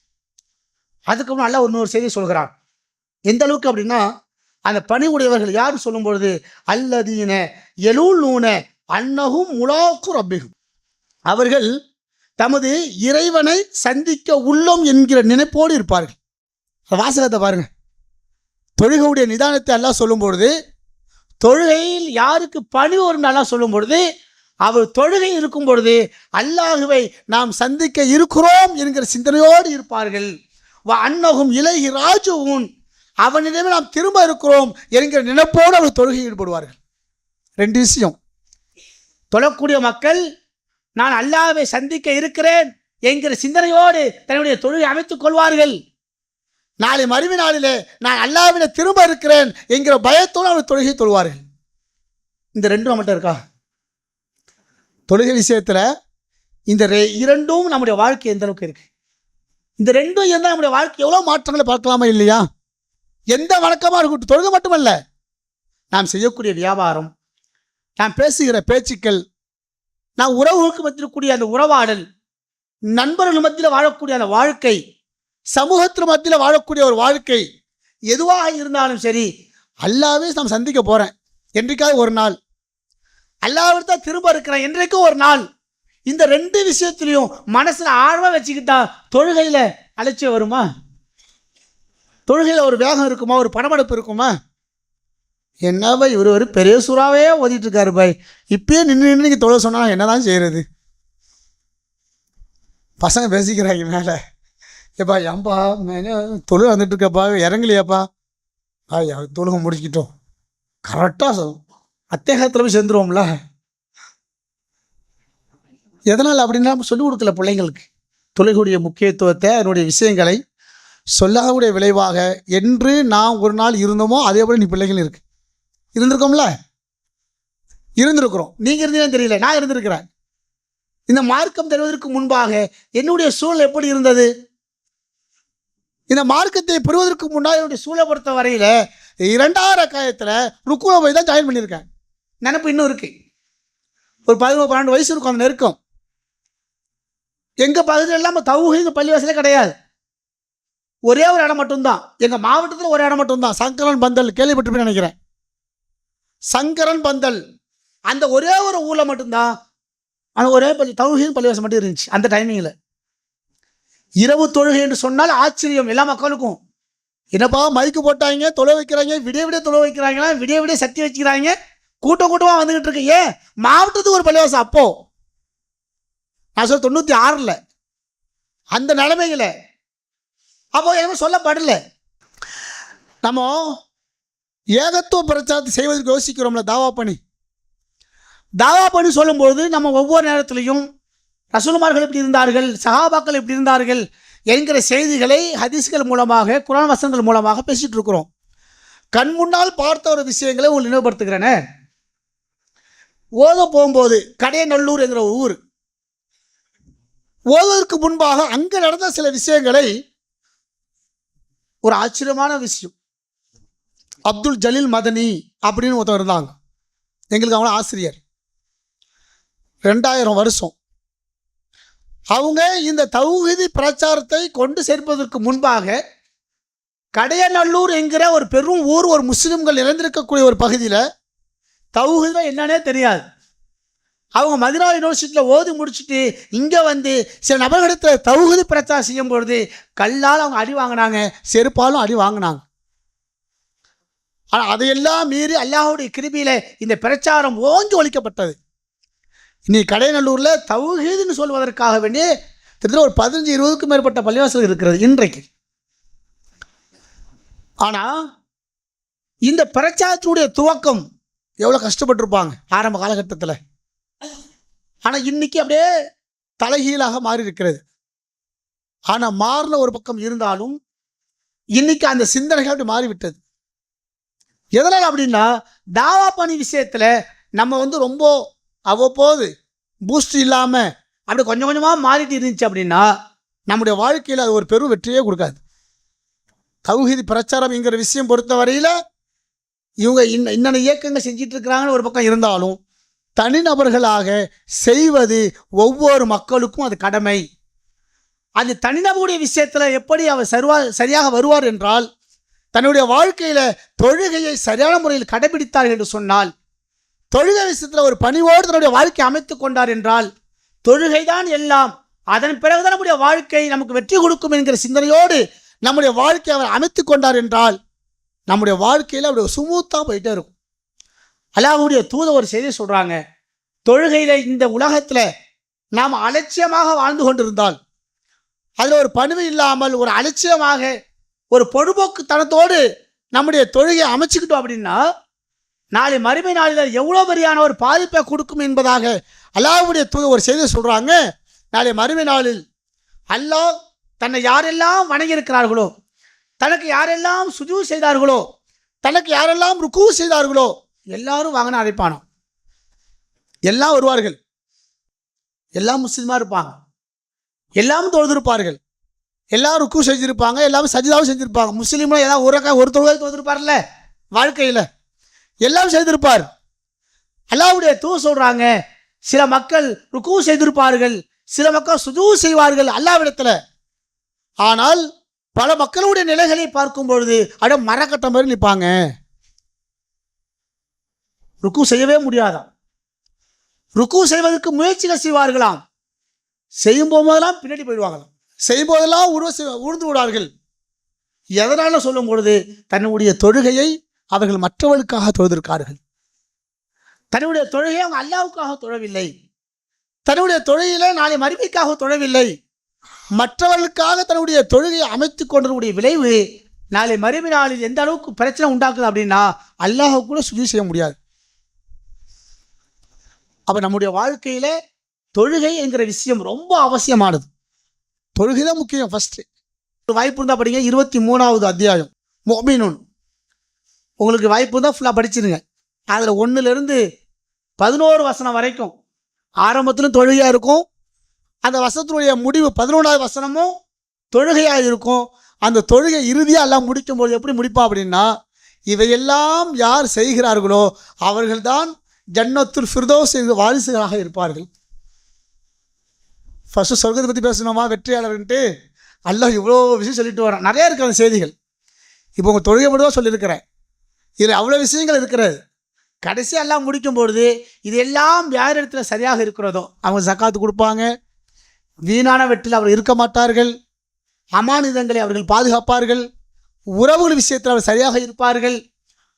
Speaker 2: அதுக்கு முன்னாடி அல்லாஹ் இன்னொரு செய்தி சொல்கிறான். எந்த அளவுக்கு அப்படின்னா, அந்த பணி உடையவர்கள் யார் சொல்லும் பொழுது, அல்லதீன யலூனூன அன்னஹும் முலாக்கு ரப்பிஹும், அவர்கள் தமது இறைவனை சந்திக்க உள்ளோம் என்கிற நினைப்போடு இருப்பார்கள். வாசகத்தை பாருங்க. தொழுகையுடைய நிதானத்தை அல்லாஹ் சொல்லும் பொழுது, தொழுகையில் யாருக்கு பணி வரும் அல்லாஹ் சொல்லும் பொழுது, அவர் தொழுகை இருக்கும் பொழுது அல்லாஹுவை நாம் சந்திக்க இருக்கிறோம் என்கிற சிந்தனையோடு இருப்பார்கள். அன்னகும் இலைஹி ராஜூன், அவனிடமே நாம் திரும்ப இருக்கிறோம் என்கிற நினைப்போடு அவர் தொழுகை ஈடுபடுவார்கள். ரெண்டு விஷயம். தொழக்கூடிய மக்கள் நான் அல்லாஹ்வை சந்திக்க இருக்கிறேன் என்கிற சிந்தனையோடு தன்னுடைய தொழுகை அமைத்துக் கொள்வார்கள். நாளை மறுமை நாளிலே நான் அல்லாஹ்விட திரும்ப இருக்கிறேன் என்கிற பயத்தோடு அவர் தொழுகை தொழுவார்கள். இந்த ரெண்டும் நம்மகிட்ட இருக்கா? தொழுகை விஷயத்தில் இந்த இரண்டும் நம்முடைய வாழ்க்கை எந்த அளவுக்கு இருக்கு? இந்த ரெண்டும் இருந்தால் நம்முடைய வாழ்க்கை எவ்வளோ மாற்றங்களை பார்க்கலாமா இல்லையா? எந்த வணக்கமாக இருக்கட்டும், தொழுகை மட்டுமல்ல, நாம் செய்யக்கூடிய வியாபாரம், நாம் பேசுகிற பேச்சுக்கள், நாம் உறவுகளுக்கு மத்தியில் அந்த உறவாடல், நண்பர்கள் மத்தியில் வாழக்கூடிய அந்த வாழ்க்கை, சமூகத்தின் மத்தியில் வாழக்கூடிய ஒரு வாழ்க்கை, எதுவாக இருந்தாலும் சரி, அல்லாஹ்வை நாம் சந்திக்க போகிறேன் என்றைக்காவது ஒரு நாள், அல்லாஹ்விட திரும்ப இருக்கிறேன் என்றைக்கும் ஒரு நாள். இந்த ரெண்டு விஷயத்திலையும் மனசில் ஆழமாக வச்சுக்கிட்டா தொழுகையில் அலட்சியம் வருமா? தொழுகையில் ஒரு வேகம் இருக்குமா? ஒரு படபடப்பு இருக்குமா? என்ன பாய் இவர் ஒரு பெரிய சூறாவே ஓதிட்டு இருக்காரு பாய், இப்பயே நின்று நீங்கள் தொழ சொன்னால் என்ன தான் செய்கிறது? பசங்க பேசிக்கிறாங்க மேலே, ஏப்பா ஏன்பா தொழுகை வந்துட்டு இருக்கப்பா, இறங்கலையாப்பா? தொழுகை முடிச்சுக்கிட்டோம், கரெக்டாக அத்தேகத்தில் போய் சேர்ந்துருவோம்ல. எதனால் அப்படின்னா சொல்லிக் கொடுக்கல பிள்ளைங்களுக்கு தொழுகையுடைய முக்கியத்துவத்தை, அதனுடைய விஷயங்களை சொல்லாத விளைவாக என்று நாம் ஒரு நாள் இருந்தோமோ அதே போல் நீ பிள்ளைகள் இருந்திருக்கோம்ல, இருந்திருக்கிறோம். நீங்கள் இருந்தீங்கன்னு தெரியல, நான் இருந்திருக்கிறேன். இந்த மார்க்கம் தருவதற்கு முன்பாக என்னுடைய சூழல் எப்படி இருந்தது? இந்த மார்க்கத்தை பெறுவதற்கு முன்னாடி என்னுடைய சூழலை பொறுத்த வரையில் 2வது ரக்காயத்தில் ருக்குல போய் தான் ஜாயின் பண்ணியிருக்கேன். நினப்பு இன்னும் இருக்கு. ஒரு 11-12 வயசு இருக்கும் அந்த நெருக்கம். எங்கள் பகுதியில் இல்லாமல் தௌஹீத் பள்ளிவாசலே கிடையாது. ஒரே ஒரு இடம் மட்டும்தான், எங்கள் மாவட்டத்தில் ஒரு இடம் மட்டும்தான், சங்கரன் பந்தல், கேள்விப்பட்டிருப்பேன்னு நினைக்கிறேன். சங்கரன் பந்தல், அந்த ஒரே ஒரு ஊரில் மட்டும்தான் அந்த ஒரே தௌஹீத் பள்ளிவாசல் மட்டும் இருந்துச்சு அந்த டைமிங்கில். இரவு தொழுகை என்று சொன்னால் ஆச்சரியம் எல்லா மக்களுக்கும். என்னப்பா மைக்கு போட்டாங்க, தொலை வைக்கிறாங்க, விடிய தொலை வைக்கிறாங்களா, விடிய சக்தி வச்சுக்கிறாங்க, கூட்டமாக வந்துக்கிட்டு இருக்கு. ஏன் மாவட்டத்துக்கு ஒரு பள்ளிவாசல்? அப்போ நான் சொல்ல 96 அந்த நிலைமையில் அப்போ எதுவும் சொல்லப்படலை. நம்ம ஏகத்துவ பிரச்சாரத்தை செய்வதற்கு யோசிக்கிறோம்ல, தாவா பண்ணி சொல்லும்போது நம்ம ஒவ்வொரு நேரத்திலையும் ரசூலுமார்கள் எப்படி இருந்தார்கள், சஹாபாக்கள் எப்படி இருந்தார்கள் என்கிற செய்திகளை ஹதீஸ்கள் மூலமாக, குர்ஆன் வசனங்கள் மூலமாக பேசிகிட்டு இருக்கிறோம். கண் முன்னால் பார்த்த ஒரு விஷயங்களை உங்களுக்கு நினைவுபடுத்துகிறேனே. ஓத போகும்போது கடையநல்லூர் என்கிற ஒரு ஊர், ஓதுவதற்கு முன்பாக அங்கே நடந்த சில விஷயங்களை, ஒரு ஆச்சரியமான விஷயம். அப்துல் ஜலீல் மதனி அப்படின்னு ஒருத்தர் இருந்தாங்க, எங்களுக்கு அவங்கள ஆசிரியர். 2000 வருஷம் அவங்க இந்த தௌஹீத் பிரச்சாரத்தை கொண்டு சேர்ப்பதற்கு முன்பாக கடையநல்லூர் என்கிற ஒரு பெரும் ஊர், ஒரு முஸ்லிம்கள் இறந்திருக்கக்கூடிய ஒரு பகுதியில் தௌஹீத் என்னன்னே தெரியாது. அவங்க மதீனா யூனிவர்சிட்டியில் ஓதி முடிச்சுட்டு இங்கே வந்து சில நபர்களிடத்தில் தௌஹீத் பிரச்சாரம் செய்யும் பொழுது கல்லால் அவங்க அடி வாங்கினாங்க, செருப்பாலும் அடி வாங்கினாங்க. ஆனால் அதையெல்லாம் மீறி அல்லாஹ்வுடைய கிருபையில் இந்த பிரச்சாரம் ஓங்கி ஒழிக்கப்பட்டது. இன்னைக்கு கடையநல்லூரில் தௌஹீதுன்னு சொல்வதற்காக வேண்டிய கிட்டத்தட்ட ஒரு 15-20க்கும் மேற்பட்ட பள்ளிவாசல் இருக்கிறது இன்றைக்கு. ஆனால் இந்த பிரச்சாரத்தினுடைய துவக்கம் எவ்வளோ கஷ்டப்பட்டிருப்பாங்க ஆரம்ப காலகட்டத்தில். ஆனால் இன்னைக்கு அப்படியே தலைகீழாக மாறி இருக்கிறது. ஆனால் மாறின ஒரு பக்கம் இருந்தாலும் இன்னைக்கு அந்த சிந்தனைகள் அப்படி மாறிவிட்டது. எதனால் அப்படின்னா, தாவா பணி விஷயத்தில் நம்ம வந்து ரொம்ப அவ்வப்போது பூஸ்ட் இல்லாமல் அப்படி கொஞ்சம் கொஞ்சமாக மாறிட்டு இருந்துச்சு அப்படின்னா நம்முடைய வாழ்க்கையில் அது ஒரு பெரும் வெற்றியே கொடுக்காது. தௌஹீத் பிரச்சாரம்ங்கிற விஷயம் பொறுத்த வரையில் இவங்க இன்னென்ன இயக்கங்கள் செஞ்சிட்டு இருக்கிறாங்கன்னு ஒரு பக்கம் இருந்தாலும் தனிநபர்களாக செய்வது ஒவ்வொரு மக்களுக்கும் அது கடமை. அது தனிநபருடைய விஷயத்தில் எப்படி அவர் சரியாக வருவார் என்றால், தன்னுடைய வாழ்க்கையில் தொழுகையை சரியான முறையில் கடைபிடித்தார்கள் என்று சொன்னால், தொழுகை விஷயத்தில் ஒரு பணிவோடு தன்னுடைய வாழ்க்கையை அமைத்து கொண்டார் என்றால், தொழுகை தான் எல்லாம், அதன் பிறகுதான் நம்முடைய வாழ்க்கை நமக்கு வெற்றி கொடுக்கும் என்கிற சிந்தனையோடு நம்முடைய வாழ்க்கையை அவர் அமைத்து கொண்டார் என்றால் நம்முடைய வாழ்க்கையில் அப்படி சுமூத்தாக போயிட்டே இருக்கும். அல்லாஹ்வுடைய தூதர் ஒரு செய்தி சொல்கிறாங்க, தொழுகையில் இந்த உலகத்தில் நாம் அலட்சியமாக வாழ்ந்து கொண்டிருந்தால், அதில் ஒரு பணிவு இல்லாமல் ஒரு அலட்சியமாக ஒரு பொழுதுபோக்குத்தனத்தோடு நம்முடைய தொழுகையை அமைச்சுக்கிட்டோம் அப்படின்னா நாளை மறுமை நாளில் எவ்வளோ பெரியான ஒரு பாதிப்பை கொடுக்கும் என்பதாக அல்லாஹ்வுடைய தூதர் ஒரு செய்தி சொல்கிறாங்க. நாளை மறுமை நாளில் அல்லாஹ் தன்னை யாரெல்லாம் வணங்கியிருக்கிறார்களோ, தனக்கு யாரெல்லாம் சுஜூத் செய்தார்களோ, தனக்கு யாரெல்லாம் ருக்கு செய்தார்களோ எல்லாரும் வாங்கின அழைப்பானோ. எல்லாம் வருவார்கள், எல்லாம் முஸ்லிமாக இருப்பாங்க, எல்லாரும் தொழுதிருப்பார்கள், எல்லாரும் ருக்கு செஞ்சுருப்பாங்க, எல்லாரும் சஜிதாவும் செஞ்சுருப்பாங்க. முஸ்லீம்லாம் ஏதாவது ஒரு தொழுகை தொழுதிருப்பார்ல வாழ்க்கையில், எல்லாம் செய்திருப்பார். அல்லாஹ்வுடைய தூதர் சொல்கிறாங்க, சில மக்கள் ருக்கு செய்திருப்பார்கள், சில மக்கள் சுஜூத் செய்வார்கள் அல்லாஹ்விடத்தில். ஆனால் பல மக்களுடைய நிலைகளை பார்க்கும் பொழுது அட மரக்கட்ட மாதிரி நிற்பாங்க, ருக்கு செய்யவே முடியாதாம். ருக்கு செய்வதற்கு முயற்சிகள் செய்வார்களாம், செய்யும் போதெல்லாம் பின்னாடி போயிடுவாங்களாம், செய்யும் போதெல்லாம் உழுந்து விடுவார்கள். எதனால சொல்லும் பொழுது தன்னுடைய தொழுகையை அவர்கள் மற்றவர்களுக்காக தொழுதிருக்கார்கள். தன்னுடைய தொழுகையை அவங்க அல்லாஹ்வுக்காக தொழவில்லை, தன்னுடைய தொழுகையில நாளை மறுமைக்காக தொழவில்லை, மற்றவர்களுக்காக தன்னுடைய தொழுகையை அமைத்து கொண்டதுடைய விளைவு நாளை மறுமை நாளில் எந்த அளவுக்கு பிரச்சனை உண்டாக்குது அப்படின்னா அல்லாஹ் கூட சுஜூத் செய்ய முடியாது. அப்போ நம்முடைய வாழ்க்கையில தொழுகை என்கிற விஷயம் ரொம்ப அவசியமானது. தொழுகை தான் முக்கியம். ஃபர்ஸ்ட் ஒரு வாய்ப்பு இருந்தால் படிங்க, 23வது அத்தியாயம் முஃமினூன். உங்களுக்கு வாய்ப்பு இருந்தால் ஃபுல்லாக படிச்சிருங்க. அதில் 1லிருந்து 11 வசனம் வரைக்கும் ஆரம்பத்திலும் தொழுகையாக இருக்கும், அந்த வசனத்தினுடைய முடிவு 11வது வசனமும் தொழுகையாக இருக்கும். அந்த தொழுகை இறுதியாக எல்லாம் முடிக்கும்போது எப்படி முடிப்பா அப்படின்னா, இவையெல்லாம் யார் செய்கிறார்களோ அவர்கள்தான் ஜன்னத்துல் ஃபிர்தௌஸ் வாரிசுகளாக இருப்பார்கள். ஃபர்ஸ்ட் சொர்க்கத்தை பற்றி பேசணுமா வெற்றியாளர்ன்ட்டு அல்லாஹ் இவ்வளோ விஷயம் சொல்லிட்டு வரான். நிறையா இருக்கிற அந்த செய்திகள் இப்போ உங்கள் தொழுகை மட்டும் தான் சொல்லியிருக்கிறேன், இதில் அவ்வளோ விஷயங்கள் இருக்கிறது. கடைசியாக எல்லாம் முடிக்கும்பொழுது இது எல்லாம் யார் இடத்துல சரியாக இருக்கிறதோ அவங்க ஜக்காத்து கொடுப்பாங்க, வீணான வெற்றில் அவர்கள் இருக்க மாட்டார்கள், அமானிதங்களை அவர்கள் பாதுகாப்பார்கள், உறவுகள் விஷயத்தில் அவர் சரியாக இருப்பார்கள்,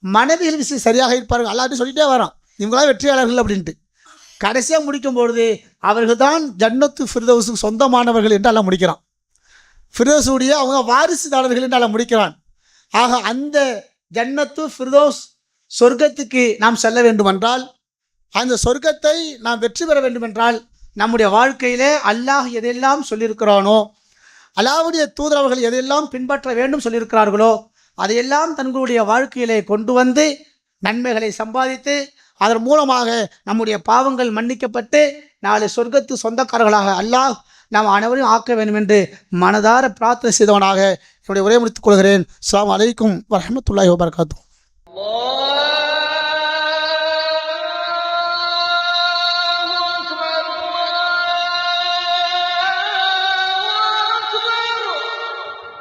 Speaker 2: மனைவிகள் விஷயம் சரியாக இருப்பார்கள். எல்லாத்தையும் சொல்லிகிட்டே வரோம் இவங்களாம் வெற்றியாளர்கள் அப்படின்ட்டு. கடைசியாக முடிக்கும்பொழுது அவர்கள் தான் ஜன்னத்து ஃபிர்தௌஸுக்கு சொந்தமானவர்கள் என்று எல்லாம் முடிக்கிறான். ஃபிர்தௌஸுடைய அவங்க வாரிசுதாரர்கள் என்று எல்லாம் முடிக்கிறான். ஆக அந்த ஜன்னத்து ஃபிர்தௌஸ் சொர்க்கத்துக்கு நாம் செல்ல வேண்டுமென்றால், அந்த சொர்க்கத்தை நாம் வெற்றி பெற வேண்டுமென்றால் நம்முடைய வாழ்க்கையிலே அல்லாஹ் எதையெல்லாம் சொல்லியிருக்கிறானோ, அல்லாஹ்வுடைய தூதர் அவர்கள் எதையெல்லாம் பின்பற்ற வேண்டும் சொல்லியிருக்கிறார்களோ அதையெல்லாம் தங்களுடைய வாழ்க்கையிலே கொண்டு வந்து நன்மைகளை சம்பாதித்து அதன் மூலமாக நம்முடைய பாவங்கள் மன்னிக்கப்பட்டு நாளை சொர்க்கத்து சொந்தக்காரர்களாக அல்லாஹ் நாம் அனைவரையும் ஆக்க வேண்டும் என்று மனதார பிரார்த்தனை செய்தவனாக என்னுடைய உரையை முடித்துக் கொள்கிறேன். அஸ்ஸலாமு அலைக்கும் வரஹ்மத்துல்லாஹி வபரகாத்துஹு.